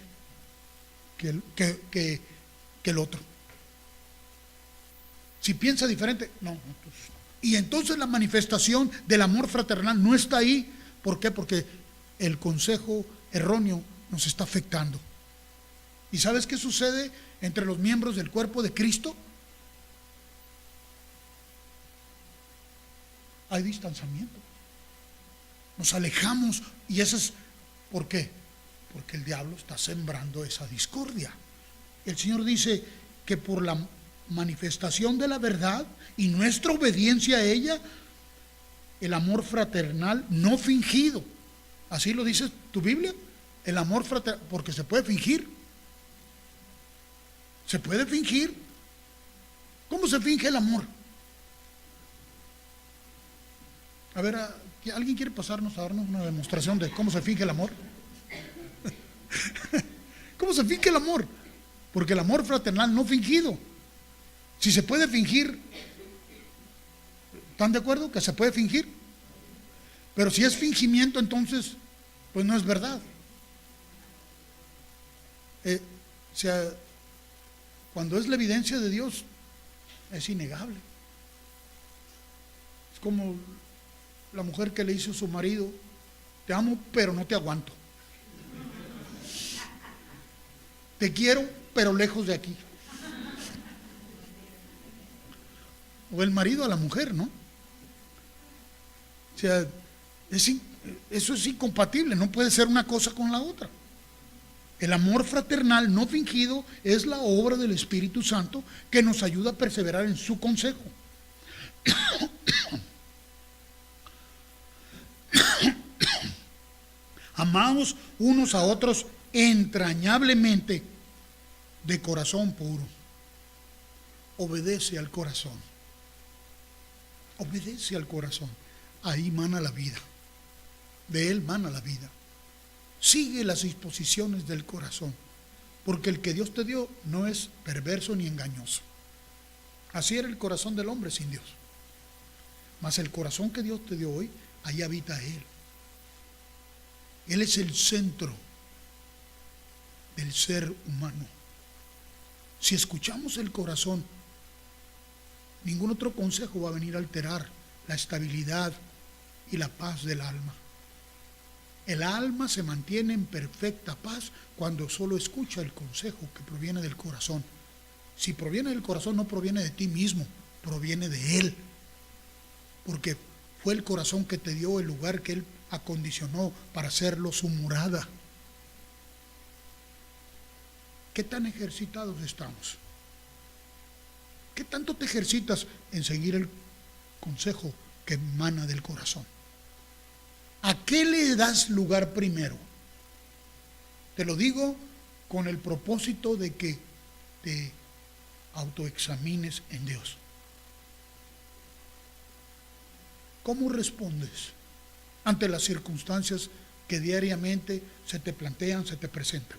el otro. Si piensa diferente, no. Y entonces la manifestación del amor fraternal no está ahí. ¿Por qué? Porque el consejo erróneo nos está afectando. ¿Y sabes qué sucede entre los miembros del cuerpo de Cristo? Hay distanciamiento. Nos alejamos. ¿Y eso es por qué? Porque el diablo está sembrando esa discordia. El Señor dice que por la manifestación de la verdad y nuestra obediencia a ella, el amor fraternal no fingido. Así lo dice tu Biblia. El amor fraternal, porque se puede fingir. Se puede fingir. ¿Cómo se finge el amor? A ver, ¿alguien quiere pasarnos a darnos una demostración de cómo se finge el amor? ¿Cómo se finge el amor? Porque el amor fraternal no fingido. Si se puede fingir, ¿están de acuerdo que se puede fingir? Pero si es fingimiento, entonces, pues no es verdad. O sea, cuando es la evidencia de Dios, es innegable. Es como la mujer que le dice a su marido: te amo, pero no te aguanto. Te quiero, pero lejos de aquí. O el marido a la mujer, ¿no? O sea, eso es incompatible, no puede ser una cosa con la otra. El amor fraternal no fingido es la obra del Espíritu Santo que nos ayuda a perseverar en su consejo. Amaos unos a otros entrañablemente, de corazón puro. Obedece al corazón. Obedece al corazón. Ahí mana la vida. De él mana la vida. Sigue las disposiciones del corazón, porque el que Dios te dio no es perverso ni engañoso. Así era el corazón del hombre sin Dios. Mas el corazón que Dios te dio hoy, ahí habita Él. Él es el centro del ser humano. Si escuchamos el corazón, ningún otro consejo va a venir a alterar la estabilidad y la paz del alma. El alma se mantiene en perfecta paz cuando solo escucha el consejo que proviene del corazón. Si proviene del corazón, no proviene de ti mismo, proviene de Él. Porque fue el corazón que te dio el lugar que Él acondicionó para hacerlo su morada. ¿Qué tan ejercitados estamos? ¿Qué tanto te ejercitas en seguir el consejo que emana del corazón? ¿A qué le das lugar primero? Te lo digo con el propósito de que te autoexamines en Dios. ¿Cómo respondes ante las circunstancias que diariamente se te plantean, se te presentan?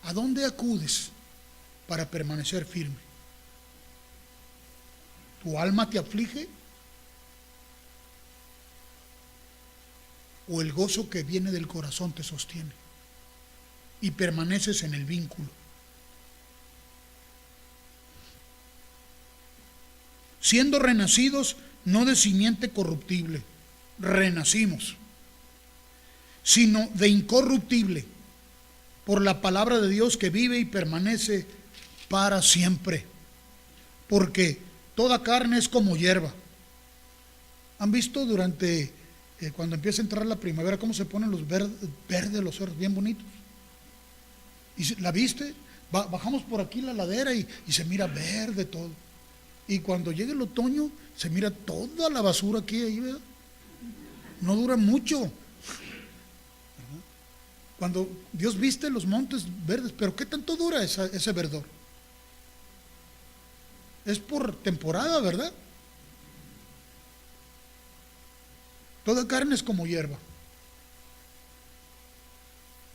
¿A dónde acudes para permanecer firme? ¿Tu alma te aflige? ¿O el gozo que viene del corazón te sostiene y permaneces en el vínculo? Siendo renacidos no de simiente corruptible, renacimos, sino de incorruptible, por la palabra de Dios que vive y permanece para siempre. Porque toda carne es como hierba. ¿Han visto durante cuando empieza a entrar la primavera cómo se ponen los verdes los cerros, bien bonitos? ¿Y la viste? Bajamos por aquí la ladera y se mira verde todo. Y cuando llega el otoño se mira toda la basura aquí, ahí, ¿verdad? No dura mucho. Cuando Dios viste los montes verdes, pero ¿qué tanto dura ese verdor? Es por temporada, ¿verdad? Toda carne es como hierba.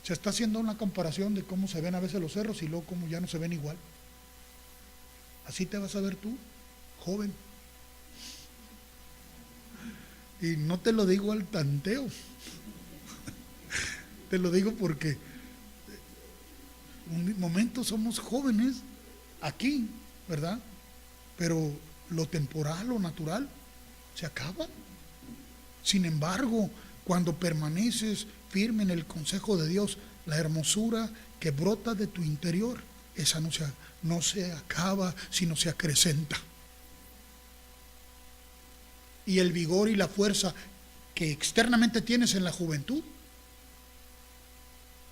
Se está haciendo una comparación de cómo se ven a veces los cerros y luego cómo ya no se ven igual. Así te vas a ver tú, joven. Y no te lo digo al tanteo. Te lo digo porque un momento somos jóvenes aquí, ¿verdad? Pero lo temporal, lo natural, se acaba. Sin embargo, cuando permaneces firme en el consejo de Dios, la hermosura que brota de tu interior, esa no se acaba, sino se acrecenta. Y el vigor y la fuerza que externamente tienes en la juventud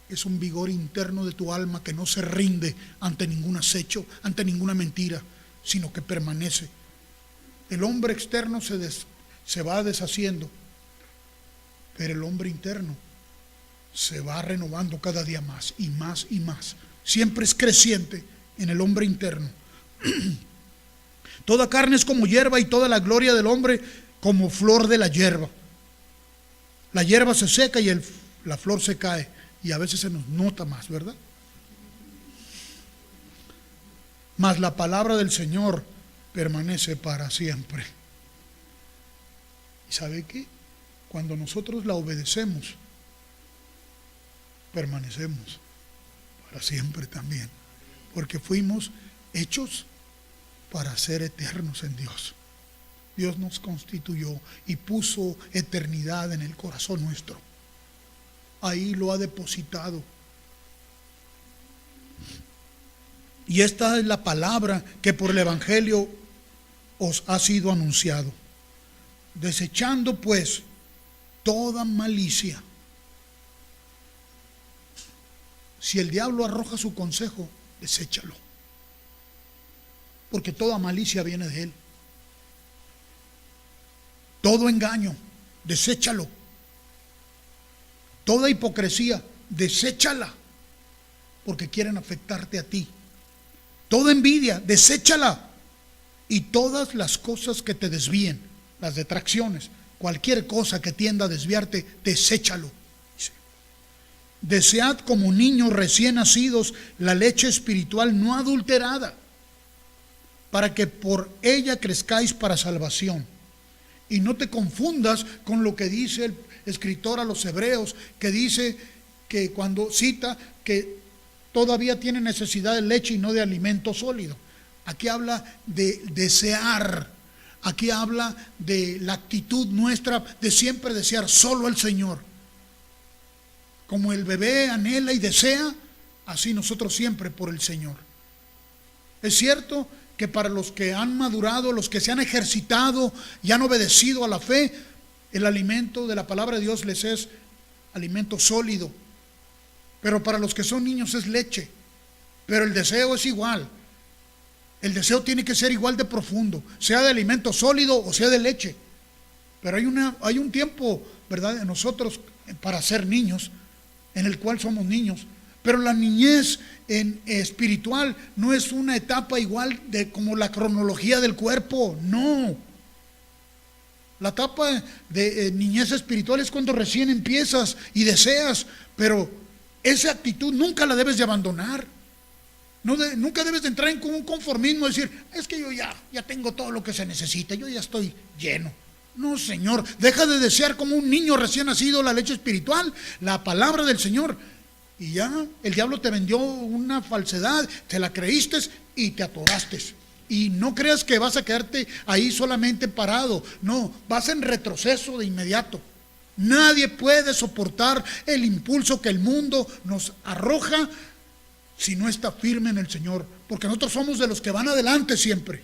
es un vigor interno de tu alma que no se rinde ante ningún acecho, ante ninguna mentira, sino que permanece. El hombre externo se va deshaciendo, pero el hombre interno se va renovando cada día más y más y más. Siempre es creciente en el hombre interno. Toda carne es como hierba y toda la gloria del hombre como flor de la hierba. La hierba se seca y la flor se cae, y a veces se nos nota más, ¿verdad? Mas la palabra del Señor permanece para siempre. ¿Y sabe qué? Cuando nosotros la obedecemos, permanecemos para siempre también, porque fuimos hechos para ser eternos en Dios. Dios nos constituyó y puso eternidad en el corazón nuestro. Ahí lo ha depositado. Y esta es la palabra que por el Evangelio os ha sido anunciado. Desechando pues toda malicia. Si el diablo arroja su consejo, deséchalo. Porque toda malicia viene de él. Todo engaño, deséchalo. Toda hipocresía, deséchala. Porque quieren afectarte a ti. Toda envidia, deséchala. Y todas las cosas que te desvíen, las detracciones, cualquier cosa que tienda a desviarte, deséchalo. Desead como niños recién nacidos la leche espiritual no adulterada, para que por ella crezcáis para salvación. Y no te confundas con lo que dice el escritor a los hebreos, que dice que cuando cita que todavía tiene necesidad de leche y no de alimento sólido. Aquí habla de desear, aquí habla de la actitud nuestra de siempre desear solo al Señor. Como el bebé anhela y desea, así nosotros siempre por el Señor. Es cierto que para los que han madurado, los que se han ejercitado y han obedecido a la fe, el alimento de la palabra de Dios les es alimento sólido. Pero para los que son niños es leche. Pero el deseo es igual. El deseo tiene que ser igual de profundo, sea de alimento sólido o sea de leche. Pero hay un tiempo, ¿verdad?, en nosotros para ser niños, en el cual somos niños. Pero la niñez espiritual no es una etapa igual de como la cronología del cuerpo, no. La etapa de niñez espiritual es cuando recién empiezas y deseas, pero esa actitud nunca la debes de abandonar. Nunca debes de entrar en un conformismo, decir, es que yo ya tengo todo lo que se necesita, yo ya estoy lleno. No, Señor, deja de desear como un niño recién nacido la leche espiritual, la palabra del Señor. Y ya el diablo te vendió una falsedad, te la creíste y te atoraste. Y no creas que vas a quedarte ahí solamente parado, no, vas en retroceso de inmediato. Nadie puede soportar el impulso que el mundo nos arroja si no está firme en el Señor, porque nosotros somos de los que van adelante siempre.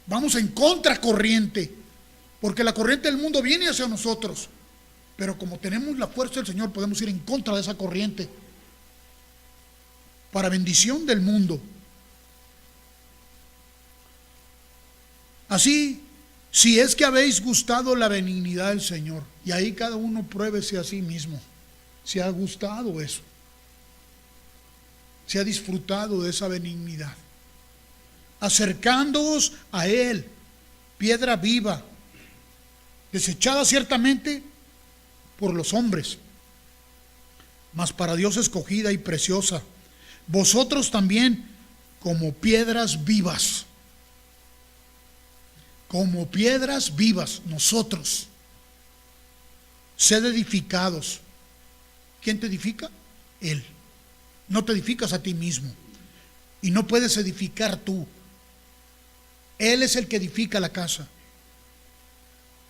Vamos en contracorriente, porque la corriente del mundo viene hacia nosotros, pero como tenemos la fuerza del Señor, podemos ir en contra de esa corriente, para bendición del mundo. Así, si es que habéis gustado la benignidad del Señor, y ahí cada uno pruébese a sí mismo, si ha gustado eso, si ha disfrutado de esa benignidad, acercándoos a Él, piedra viva, desechada ciertamente por los hombres, mas para Dios escogida y preciosa. Vosotros también como piedras vivas. Como piedras vivas, nosotros. Sed edificados. ¿Quién te edifica? Él. No te edificas a ti mismo. Y no puedes edificar tú. Él es el que edifica la casa.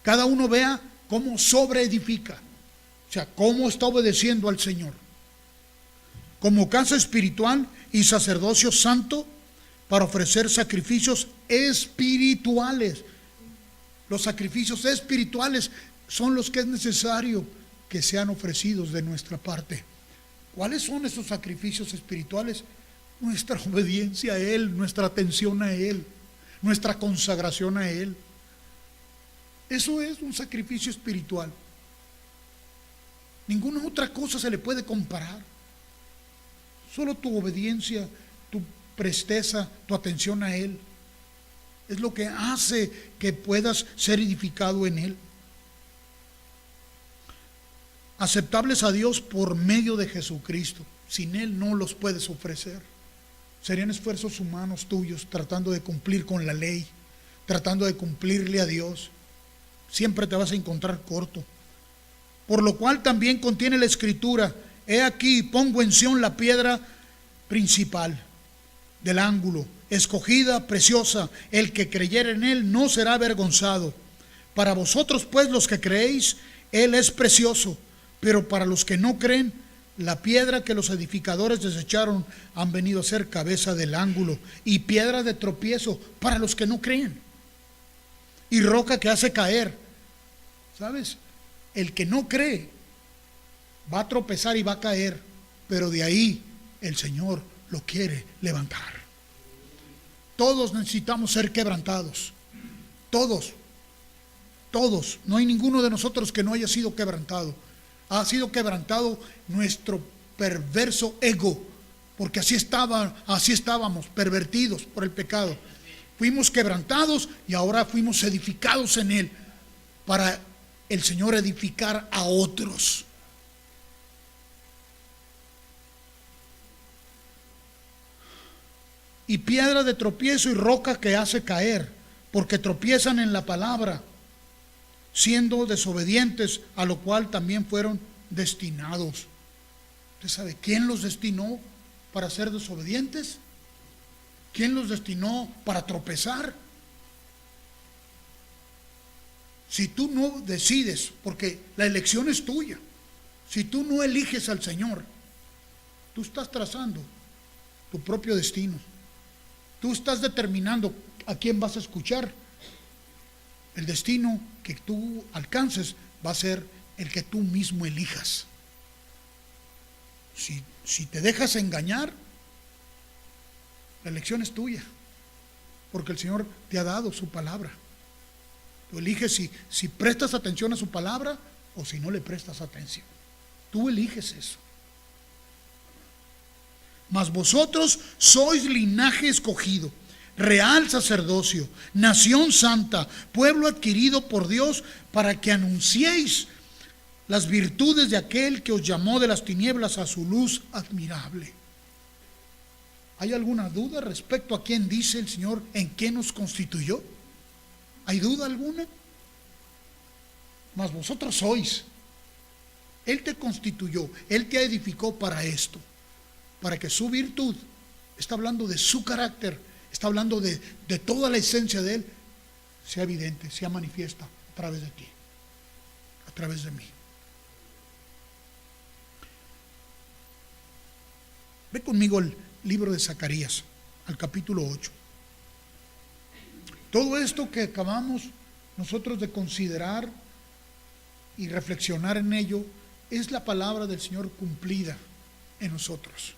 Cada uno vea cómo sobreedifica. O sea, cómo está obedeciendo al Señor. Como casa espiritual y sacerdocio santo para ofrecer sacrificios espirituales. Los sacrificios espirituales son los que es necesario que sean ofrecidos de nuestra parte. ¿Cuáles son esos sacrificios espirituales? Nuestra obediencia a Él, nuestra atención a Él, nuestra consagración a Él. Eso es un sacrificio espiritual. Ninguna otra cosa se le puede comparar. Solo tu obediencia, tu presteza, tu atención a Él es lo que hace que puedas ser edificado en Él. Aceptables a Dios por medio de Jesucristo. Sin Él no los puedes ofrecer. Serían esfuerzos humanos tuyos tratando de cumplir con la ley, tratando de cumplirle a Dios. Siempre te vas a encontrar corto. Por lo cual también contiene la Escritura: he aquí, pongo en Sión la piedra principal del ángulo, escogida, preciosa. El que creyere en Él no será avergonzado. Para vosotros pues los que creéis, Él es precioso. Pero para los que no creen, la piedra que los edificadores desecharon han venido a ser cabeza del ángulo y piedra de tropiezo para los que no creen. Y roca que hace caer. ¿Sabes? El que no cree va a tropezar y va a caer, pero de ahí el Señor lo quiere levantar. Todos necesitamos ser quebrantados. Todos. No hay ninguno de nosotros que no haya sido quebrantado. Ha sido quebrantado nuestro perverso ego, porque así estábamos, pervertidos por el pecado. Fuimos quebrantados y ahora fuimos edificados en Él para el Señor edificar a otros. Y piedra de tropiezo y roca que hace caer, porque tropiezan en la palabra, siendo desobedientes, a lo cual también fueron destinados. ¿Usted sabe quién los destinó para ser desobedientes? ¿Quién los destinó para tropezar? Si tú no decides, porque la elección es tuya, si tú no eliges al Señor, tú estás trazando tu propio destino. Tú estás determinando a quién vas a escuchar. El destino que tú alcances va a ser el que tú mismo elijas. Si te dejas engañar, la elección es tuya, porque el Señor te ha dado su palabra. Tú eliges si prestas atención a su palabra o si no le prestas atención. Tú eliges eso. Mas vosotros sois linaje escogido, real sacerdocio, nación santa, pueblo adquirido por Dios, para que anunciéis las virtudes de aquel que os llamó de las tinieblas a su luz admirable. ¿Hay alguna duda respecto a quién dice el Señor en qué nos constituyó? ¿Hay duda alguna? Mas vosotros sois. Él te constituyó, Él te edificó para esto, para que su virtud, está hablando de su carácter, está hablando de toda la esencia de Él, sea evidente, sea manifiesta a través de ti, a través de mí. Ve conmigo el libro de Zacarías, al capítulo 8. Todo esto que acabamos nosotros de considerar y reflexionar en ello, es la palabra del Señor cumplida en nosotros,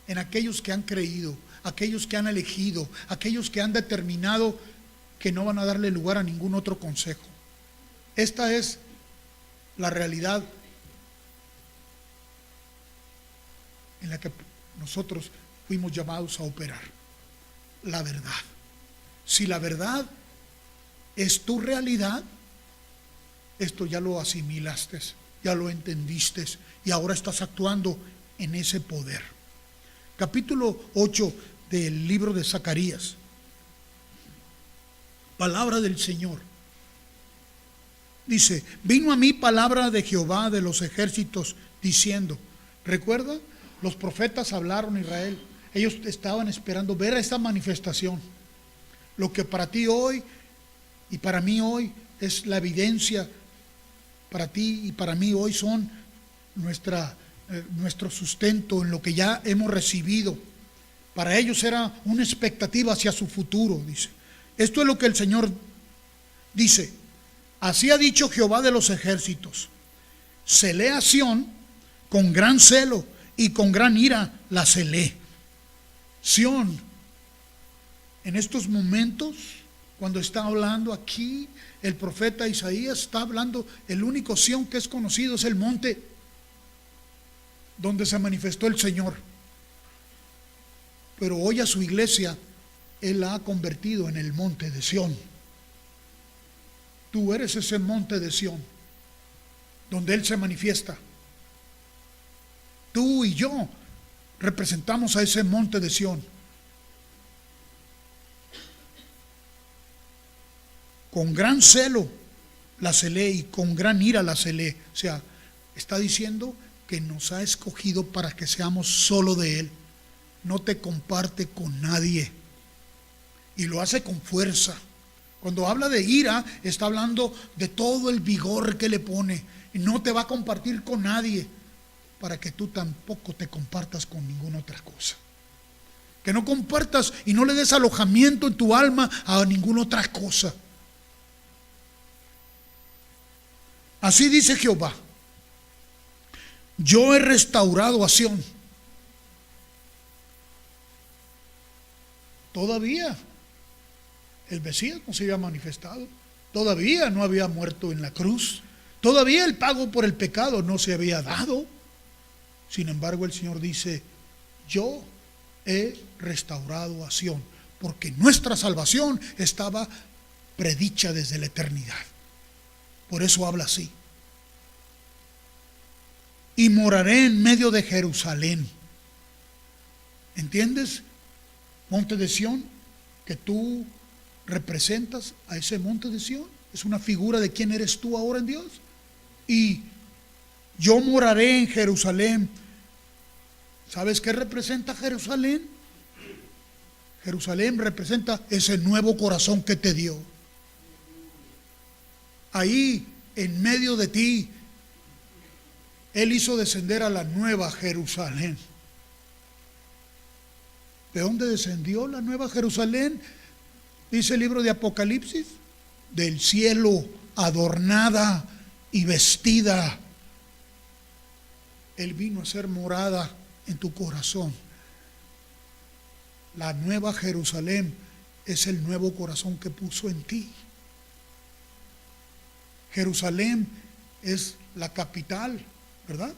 en aquellos que han creído, aquellos que han elegido, aquellos que han determinado que no van a darle lugar a ningún otro consejo. Esta es la realidad en la que nosotros fuimos llamados a operar. La verdad. Si la verdad es tu realidad, esto ya lo asimilaste ya lo entendiste y ahora estás actuando en ese poder. Capítulo 8 del libro de Zacarías. Palabra del Señor. Dice: vino a mí palabra de Jehová de los ejércitos diciendo. ¿Recuerda? Los profetas hablaron a Israel. Ellos estaban esperando ver esta manifestación. Lo que para ti hoy y para mí hoy es la evidencia, para ti y para mí hoy son nuestro sustento en lo que ya hemos recibido. Para ellos era una expectativa hacia su futuro, dice. Esto es lo que el Señor dice: así ha dicho Jehová de los ejércitos, celé a Sión con gran celo y con gran ira la celé. Sión, en estos momentos, cuando está hablando aquí el profeta Isaías, está hablando, el único Sión que es conocido es el monte donde se manifestó el Señor. Pero hoy a su iglesia Él la ha convertido en el monte de Sión. Tú eres ese monte de Sión donde Él se manifiesta. Tú y yo representamos a ese monte de Sión. Con gran celo la celé y con gran ira la celé. O sea, está diciendo que nos ha escogido para que seamos solo de Él. No te comparte con nadie. Y lo hace con fuerza. Cuando habla de ira, está hablando de todo el vigor que le pone. Y no te va a compartir con nadie, para que tú tampoco te compartas con ninguna otra cosa. Que no compartas y no le des alojamiento en tu alma a ninguna otra cosa. Así dice Jehová: yo he restaurado a Sión. Todavía el Mesías no se había manifestado. Todavía no había muerto en la cruz. Todavía el pago por el pecado no se había dado. Sin embargo, el Señor dice: yo he restaurado a Sión, porque nuestra salvación estaba predicha desde la eternidad. Por eso habla así. Y moraré en medio de Jerusalén. ¿Entiendes? Monte de Sión, que tú representas a ese monte de Sión. Es una figura de quién eres tú ahora en Dios. Y yo moraré en Jerusalén. ¿Sabes qué representa Jerusalén? Jerusalén representa ese nuevo corazón que te dio. Ahí, en medio de ti, Él hizo descender a la nueva Jerusalén. ¿De dónde descendió la nueva Jerusalén? Dice el libro de Apocalipsis: del cielo, adornada y vestida. Él vino a ser morada en tu corazón. La nueva Jerusalén es el nuevo corazón que puso en ti. Jerusalén es la capital, ¿verdad?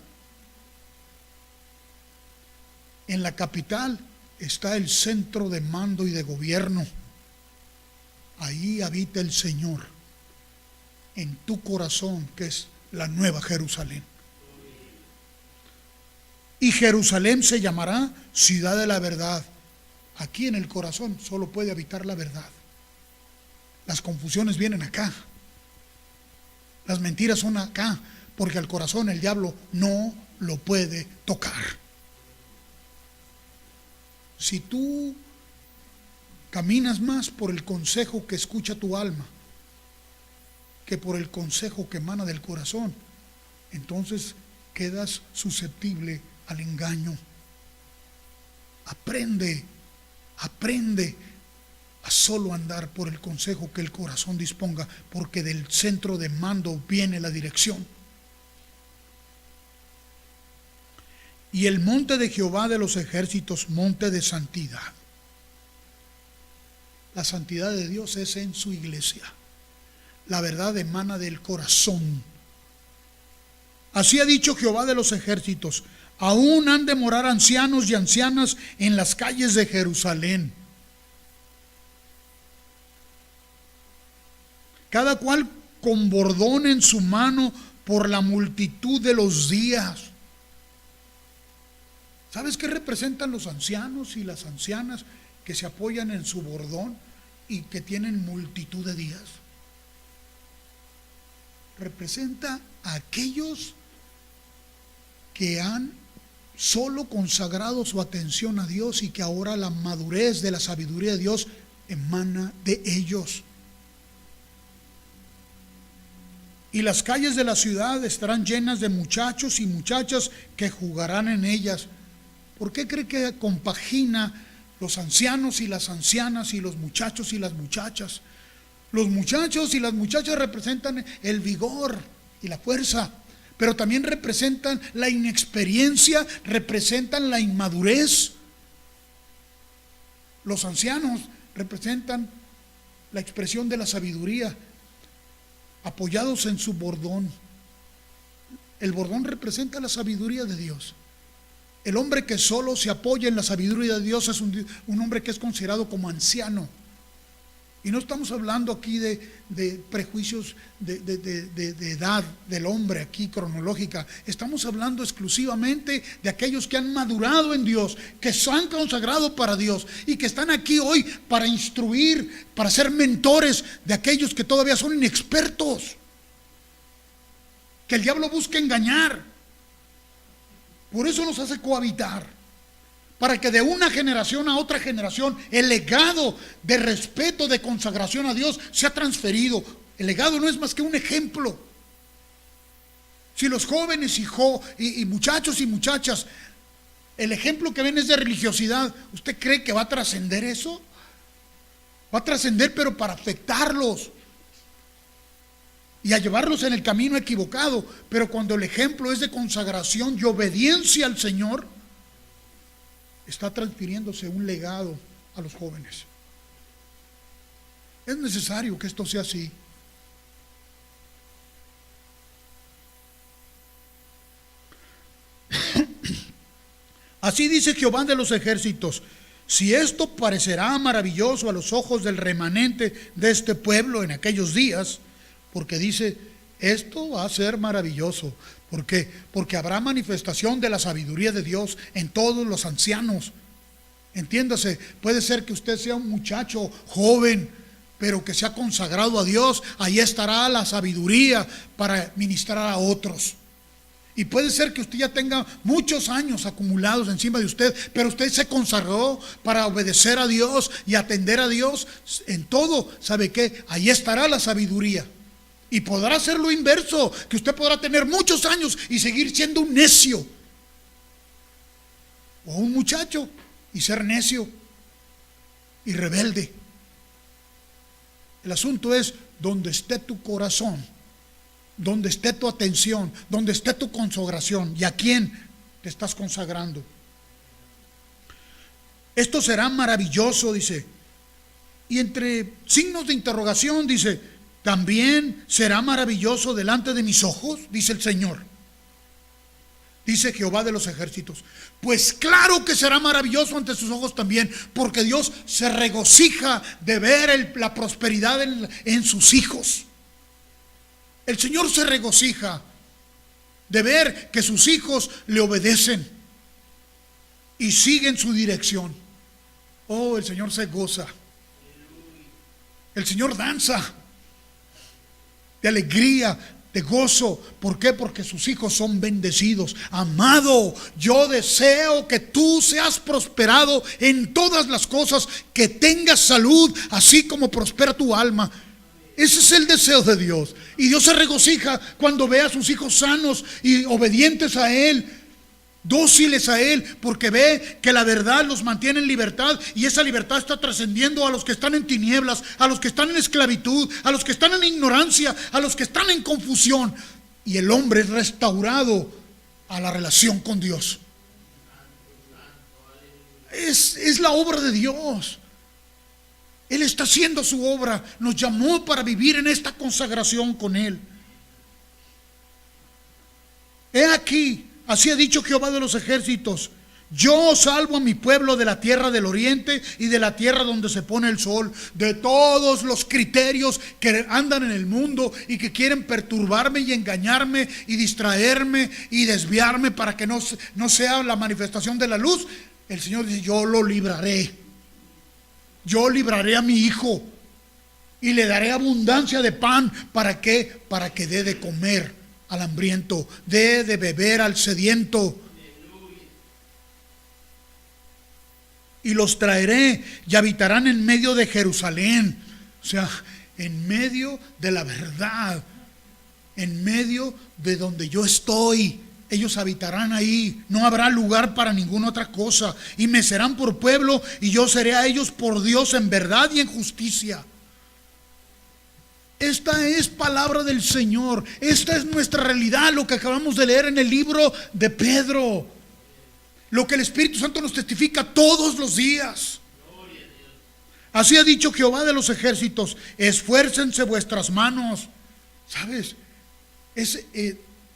En la capital está el centro de mando y de gobierno. Ahí habita el Señor, en tu corazón, que es la nueva Jerusalén. Y Jerusalén se llamará ciudad de la verdad. Aquí en el corazón solo puede habitar la verdad. Las confusiones vienen acá. Las mentiras son acá, porque al corazón el diablo no lo puede tocar. Si tú caminas más por el consejo que escucha tu alma que por el consejo que emana del corazón, entonces quedas susceptible al engaño. Aprende a solo andar por el consejo que el corazón disponga, porque del centro de mando viene la dirección. Y el monte de Jehová de los ejércitos, monte de santidad. La santidad de Dios es en su iglesia. La verdad emana del corazón. Así ha dicho Jehová de los ejércitos: aún han de morar ancianos y ancianas en las calles de Jerusalén, cada cual con bordón en su mano por la multitud de los días. ¿Sabes qué representan los ancianos y las ancianas que se apoyan en su bordón y que tienen multitud de días? Representa a aquellos que han solo consagrado su atención a Dios y que ahora la madurez de la sabiduría de Dios emana de ellos. Y las calles de la ciudad estarán llenas de muchachos y muchachas que jugarán en ellas. ¿Por qué cree que compagina los ancianos y las ancianas y los muchachos y las muchachas? Los muchachos y las muchachas representan el vigor y la fuerza, pero también representan la inexperiencia, representan la inmadurez. Los ancianos representan la expresión de la sabiduría, apoyados en su bordón. El bordón representa la sabiduría de Dios. El hombre que solo se apoya en la sabiduría de Dios es un hombre que es considerado como anciano. Y no estamos hablando aquí de prejuicios de edad del hombre aquí cronológica. Estamos hablando exclusivamente de aquellos que han madurado en Dios, que se han consagrado para Dios y que están aquí hoy para instruir, para ser mentores de aquellos que todavía son inexpertos, que el diablo busca engañar. Por eso nos hace cohabitar, para que de una generación a otra generación el legado de respeto, de consagración a Dios sea transferido. El legado no es más que un ejemplo. Si los jóvenes y muchachos y muchachas, el ejemplo que ven es de religiosidad, ¿usted cree que va a trascender eso? Va a trascender, pero para afectarlos y a llevarlos en el camino equivocado. Pero cuando el ejemplo es de consagración y obediencia al Señor, está transfiriéndose un legado a los jóvenes. Es necesario que esto sea así. Así dice Jehová de los ejércitos: si esto parecerá maravilloso a los ojos del remanente de este pueblo en aquellos días, porque dice, esto va a ser maravilloso. ¿Por qué? Porque habrá manifestación de la sabiduría de Dios en todos los ancianos. Entiéndase, puede ser que usted sea un muchacho joven, pero que se ha consagrado a Dios. Ahí estará la sabiduría para ministrar a otros. Y puede ser que usted ya tenga muchos años acumulados encima de usted, pero usted se consagró para obedecer a Dios y atender a Dios en todo. ¿Sabe qué? Ahí estará la sabiduría. Y podrá hacer lo inverso, que usted podrá tener muchos años y seguir siendo un necio, o un muchacho y ser necio y rebelde. El asunto es donde esté tu corazón, donde esté tu atención, donde esté tu consagración y a quién te estás consagrando. Esto será maravilloso, dice. Y entre signos de interrogación dice, también será maravilloso delante de mis ojos, dice el Señor. Dice Jehová de los ejércitos. Pues claro que será maravilloso ante sus ojos también, porque Dios se regocija de ver la prosperidad en sus hijos. El Señor se regocija de ver que sus hijos le obedecen y siguen su dirección. Oh, el Señor se goza. El Señor danza de alegría, de gozo. ¿Por qué? Porque sus hijos son bendecidos. Amado, yo deseo que tú seas prosperado en todas las cosas, que tengas salud, así como prospera tu alma. Ese es el deseo de Dios. Y Dios se regocija cuando ve a sus hijos sanos y obedientes a Él, dóciles a Él, porque ve que la verdad los mantiene en libertad, y esa libertad está trascendiendo a los que están en tinieblas, a los que están en esclavitud, a los que están en ignorancia, a los que están en confusión, y el hombre es restaurado a la relación con Dios. Es la obra de Dios. Él está haciendo su obra. Nos llamó para vivir en esta consagración con Él. He aquí, así ha dicho Jehová de los ejércitos, Yo salvo a mi pueblo de la tierra del oriente y de la tierra donde se pone el sol, de todos los criterios que andan en el mundo y que quieren perturbarme y engañarme y distraerme y desviarme para que no sea la manifestación de la luz. El Señor dice: yo lo libraré. Yo libraré a mi hijo y le daré abundancia de pan. ¿Para qué? Para que dé de comer al hambriento, dé de beber al sediento. Y los traeré y habitarán en medio de Jerusalén. O sea, en medio de la verdad, en medio de donde yo estoy. Ellos habitarán ahí. No habrá lugar para ninguna otra cosa. Y me serán por pueblo, y yo seré a ellos por Dios en verdad y en justicia. Esta es palabra del Señor. Esta es nuestra realidad, lo que acabamos de leer en el libro de Pedro. Lo que el Espíritu Santo nos testifica todos los días. Así ha dicho Jehová de los ejércitos: esfuércense vuestras manos. ¿Sabes? Es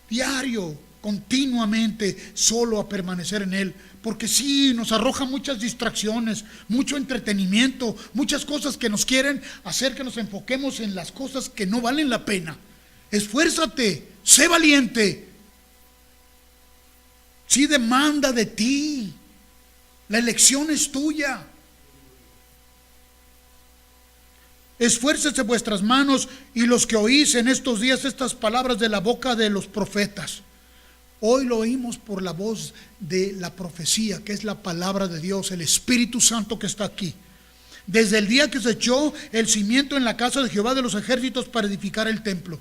diario, continuamente, solo a permanecer en Él. Porque sí, nos arroja muchas distracciones, mucho entretenimiento, muchas cosas que nos quieren hacer que nos enfoquemos en las cosas que no valen la pena. Esfuérzate, sé valiente. Sí demanda de ti. La elección es tuya. Esfuércese vuestras manos, y los que oís en estos días estas palabras de la boca de los profetas. Hoy lo oímos por la voz de la profecía, que es la palabra de Dios, el Espíritu Santo que está aquí. Desde el día que se echó el cimiento en la casa de Jehová de los ejércitos para edificar el templo.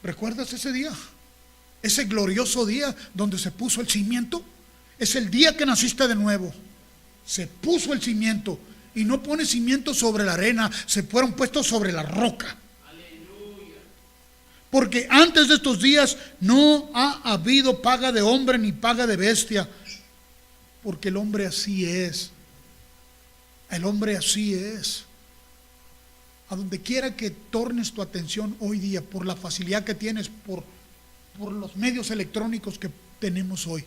¿Recuerdas ese día? Ese glorioso día donde se puso el cimiento. Es el día que naciste de nuevo. Se puso el cimiento. Y no pone cimiento sobre la arena, se fueron puestos sobre la roca. Aleluya. Porque antes de estos días no ha habido paga de hombre ni paga de bestia. Porque el hombre así es. El hombre así es. A donde quiera que tornes tu atención hoy día, por la facilidad que tienes, por los medios electrónicos que tenemos hoy.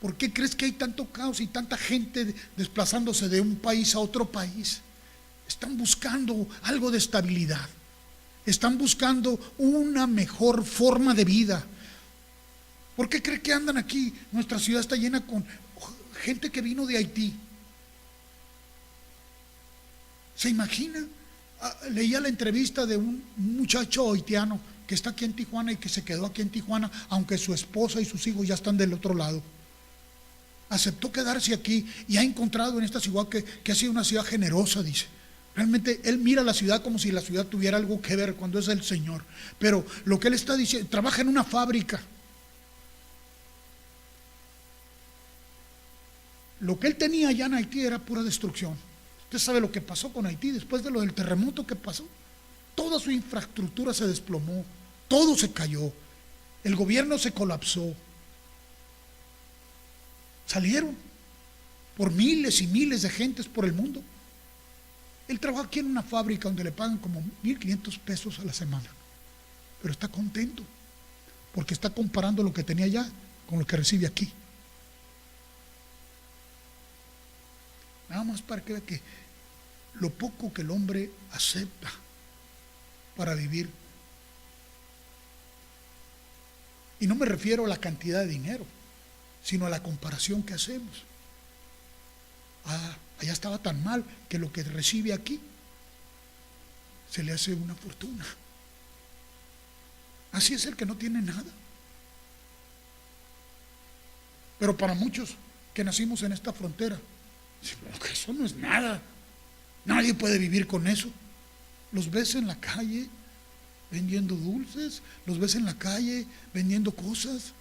¿Por qué crees que hay tanto caos y tanta gente desplazándose de un país a otro país? Están buscando algo de estabilidad. Están buscando una mejor forma de vida. ¿Por qué cree que andan aquí? Nuestra ciudad está llena con gente que vino de Haití. ¿Se imagina? Leía la entrevista de un muchacho haitiano que está aquí en Tijuana y que se quedó aquí en Tijuana, aunque su esposa y sus hijos ya están del otro lado. Aceptó quedarse aquí y ha encontrado en esta ciudad que ha sido una ciudad generosa, dice. Realmente él mira la ciudad como si la ciudad tuviera algo que ver cuando es el Señor. Pero lo que él está diciendo, trabaja en una fábrica. Lo que él tenía allá en Haití era pura destrucción. Usted sabe lo que pasó con Haití después de lo del terremoto que pasó. Toda su infraestructura se desplomó, todo se cayó, el gobierno se colapsó. Salieron por miles y miles de gentes por el mundo. Él trabaja aquí en una fábrica donde le pagan como 1,500 pesos a la semana, pero está contento porque está comparando lo que tenía allá con lo que recibe aquí. Nada más para que vea que lo poco que el hombre acepta para vivir. Y no me refiero a la cantidad de dinero, sino a la comparación que hacemos. Allá estaba tan mal que lo que recibe aquí se le hace una fortuna. Así es el que no tiene nada. Pero para muchos que nacimos en esta frontera, eso no es nada. Nadie puede vivir con eso. Los ves en la calle vendiendo dulces, los ves en la calle vendiendo cosas.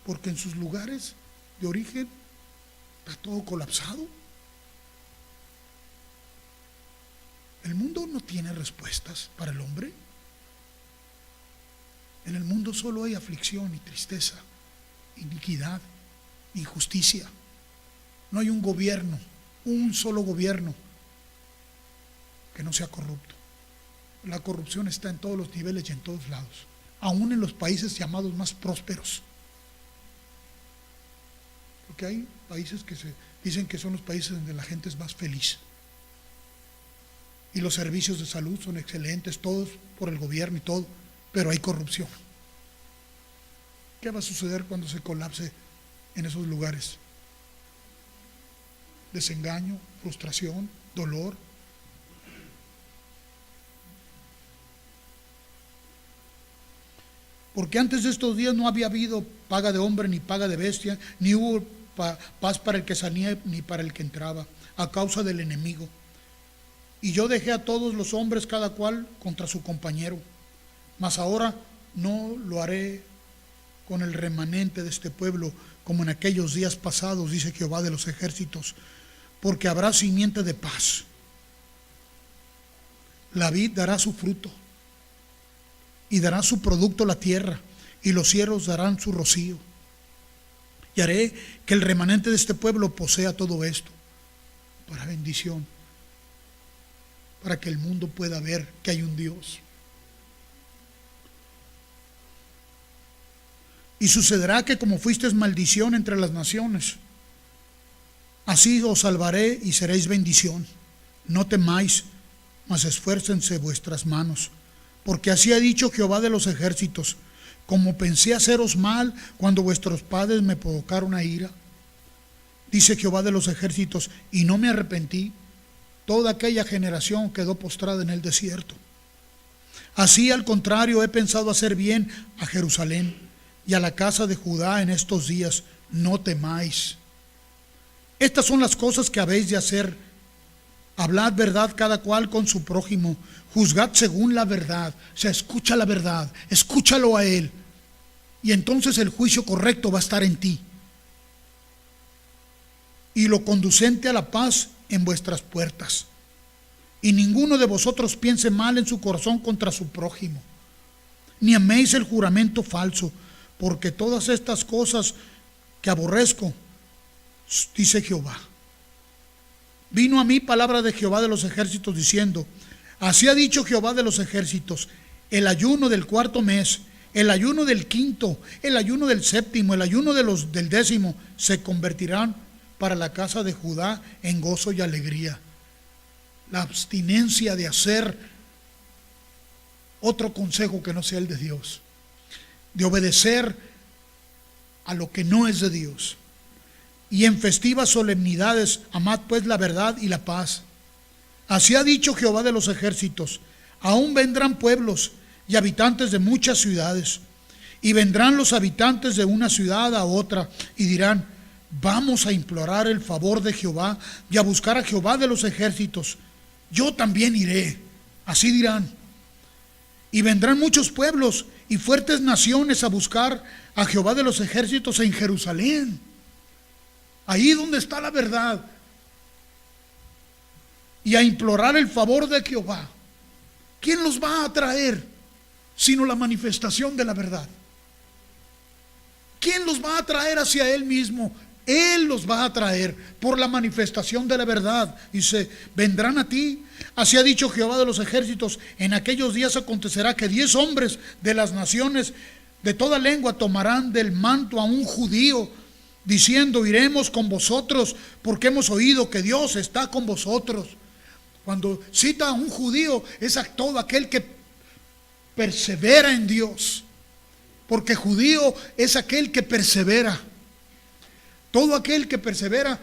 Porque en sus lugares de origen está todo colapsado. El mundo no tiene respuestas para el hombre. En el mundo solo hay aflicción y tristeza, iniquidad, injusticia. No hay un gobierno, un solo gobierno que no sea corrupto. La corrupción está en todos los niveles y en todos lados. aún en los países llamados más prósperos. Porque hay países que se dicen que son los países donde la gente es más feliz. Y los servicios de salud son excelentes, todos por el gobierno y todo, pero hay corrupción. ¿Qué va a suceder cuando se colapse en esos lugares? Desengaño, frustración, dolor. Porque antes de estos días no había habido paga de hombre ni paga de bestia, ni hubo paz para el que salía ni para el que entraba, a causa del enemigo. Y yo dejé a todos los hombres cada cual contra su compañero, mas ahora no lo haré con el remanente de este pueblo como en aquellos días pasados, dice Jehová de los ejércitos, porque habrá simiente de paz. La vid dará su fruto y dará su producto la tierra, y los cielos darán su rocío. Y haré que el remanente de este pueblo posea todo esto para bendición, para que el mundo pueda ver que hay un Dios. Y sucederá que como fuisteis maldición entre las naciones, así os salvaré y seréis bendición. No temáis, mas esfuércense vuestras manos, porque así ha dicho Jehová de los ejércitos: como pensé haceros mal cuando vuestros padres me provocaron a ira, dice Jehová de los ejércitos, y no me arrepentí, toda aquella generación quedó postrada en el desierto. Así al contrario he pensado hacer bien a Jerusalén y a la casa de Judá en estos días. No temáis. Estas son las cosas que habéis de hacer. Hablad verdad cada cual con su prójimo, juzgad según la verdad. O sea, escucha la verdad, escúchalo a él, y entonces el juicio correcto va a estar en ti. Y lo conducente a la paz en vuestras puertas. Y ninguno de vosotros piense mal en su corazón contra su prójimo, ni améis el juramento falso, porque todas estas cosas que aborrezco, dice Jehová. Vino a mí palabra de Jehová de los ejércitos diciendo: así ha dicho Jehová de los ejércitos, el ayuno del cuarto mes, el ayuno del quinto, el ayuno del séptimo, el ayuno del décimo, se convertirán para la casa de Judá en gozo y alegría. La abstinencia de hacer otro consejo que no sea el de Dios, de obedecer a lo que no es de Dios. Y en festivas solemnidades, amad pues la verdad y la paz. Así ha dicho Jehová de los ejércitos: aún vendrán pueblos y habitantes de muchas ciudades, y vendrán los habitantes de una ciudad a otra, y dirán: vamos a implorar el favor de Jehová y a buscar a Jehová de los ejércitos. Yo también iré. Así dirán. Y vendrán muchos pueblos y fuertes naciones a buscar a Jehová de los ejércitos en Jerusalén, ahí donde está la verdad, y a implorar el favor de Jehová. ¿Quién los va a atraer sino la manifestación de la verdad? ¿Quién los va a atraer hacia Él mismo? Él los va a atraer por la manifestación de la verdad. Dice: vendrán a ti. Así ha dicho Jehová de los ejércitos: en aquellos días acontecerá que 10 hombres de las naciones de toda lengua tomarán del manto a un judío, diciendo: iremos con vosotros, porque hemos oído que Dios está con vosotros. Cuando cita a un judío, es a todo aquel que persevera en Dios, porque judío es aquel que persevera. Todo aquel que persevera,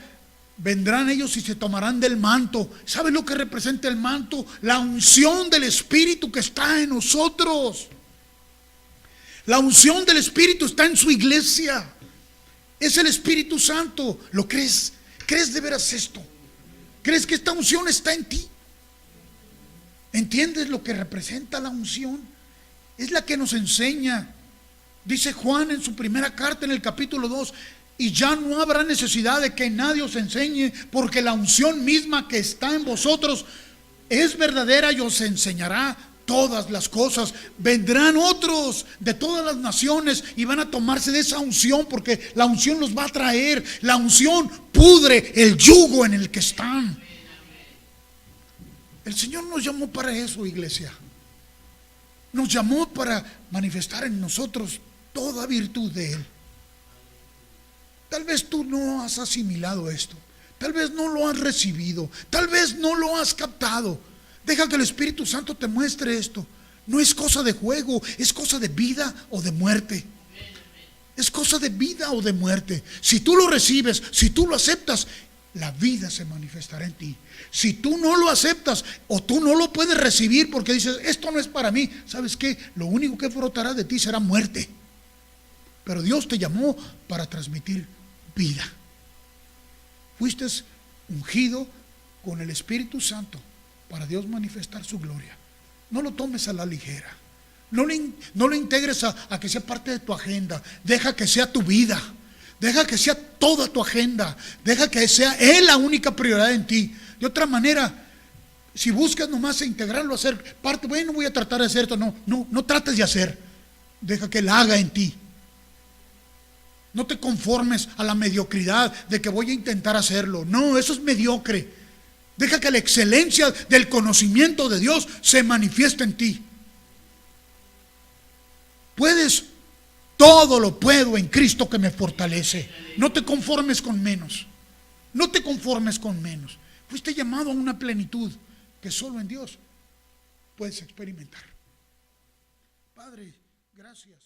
vendrán ellos y se tomarán del manto. ¿Sabes lo que representa el manto? La unción del Espíritu que está en nosotros. La unción del Espíritu está en su iglesia. Es el Espíritu Santo. ¿Lo crees? ¿Crees de veras esto? ¿Crees que esta unción está en ti? ¿Entiendes lo que representa la unción? Es la que nos enseña. Dice Juan en su primera carta, en el capítulo 2: y ya no habrá necesidad de que nadie os enseñe, porque la unción misma que está en vosotros es verdadera y os enseñará todas las cosas. Vendrán otros de todas las naciones y van a tomarse de esa unción, porque la unción los va a traer. La unción pudre el yugo en el que están. El Señor nos llamó para eso, iglesia. Nos llamó para manifestar en nosotros toda virtud de Él. Tal vez tú no has asimilado esto, tal vez no lo has recibido, tal vez no lo has captado. Deja que el Espíritu Santo te muestre esto. No es cosa de juego, es cosa de vida o de muerte. Es cosa de vida o de muerte. Si tú lo recibes, si tú lo aceptas, la vida se manifestará en ti. Si tú no lo aceptas o tú no lo puedes recibir porque dices, esto no es para mí, ¿sabes qué? Lo único que brotará de ti será muerte. Pero Dios te llamó para transmitir vida. Fuiste ungido con el Espíritu Santo para Dios manifestar su gloria. No lo tomes a la ligera. No lo integres a que sea parte de tu agenda. Deja que sea tu vida. Deja que sea toda tu agenda. Deja que sea Él la única prioridad en ti. De otra manera, si buscas nomás integrarlo, hacer parte, bueno, voy a tratar de hacer esto. No trates de hacer. Deja que Él haga en ti. No te conformes a la mediocridad de que voy a intentar hacerlo. No, eso es mediocre. Deja que la excelencia del conocimiento de Dios se manifieste en ti. Puedes, todo lo puedo en Cristo que me fortalece. No te conformes con menos. No te conformes con menos. Fuiste llamado a una plenitud que solo en Dios puedes experimentar. Padre, gracias.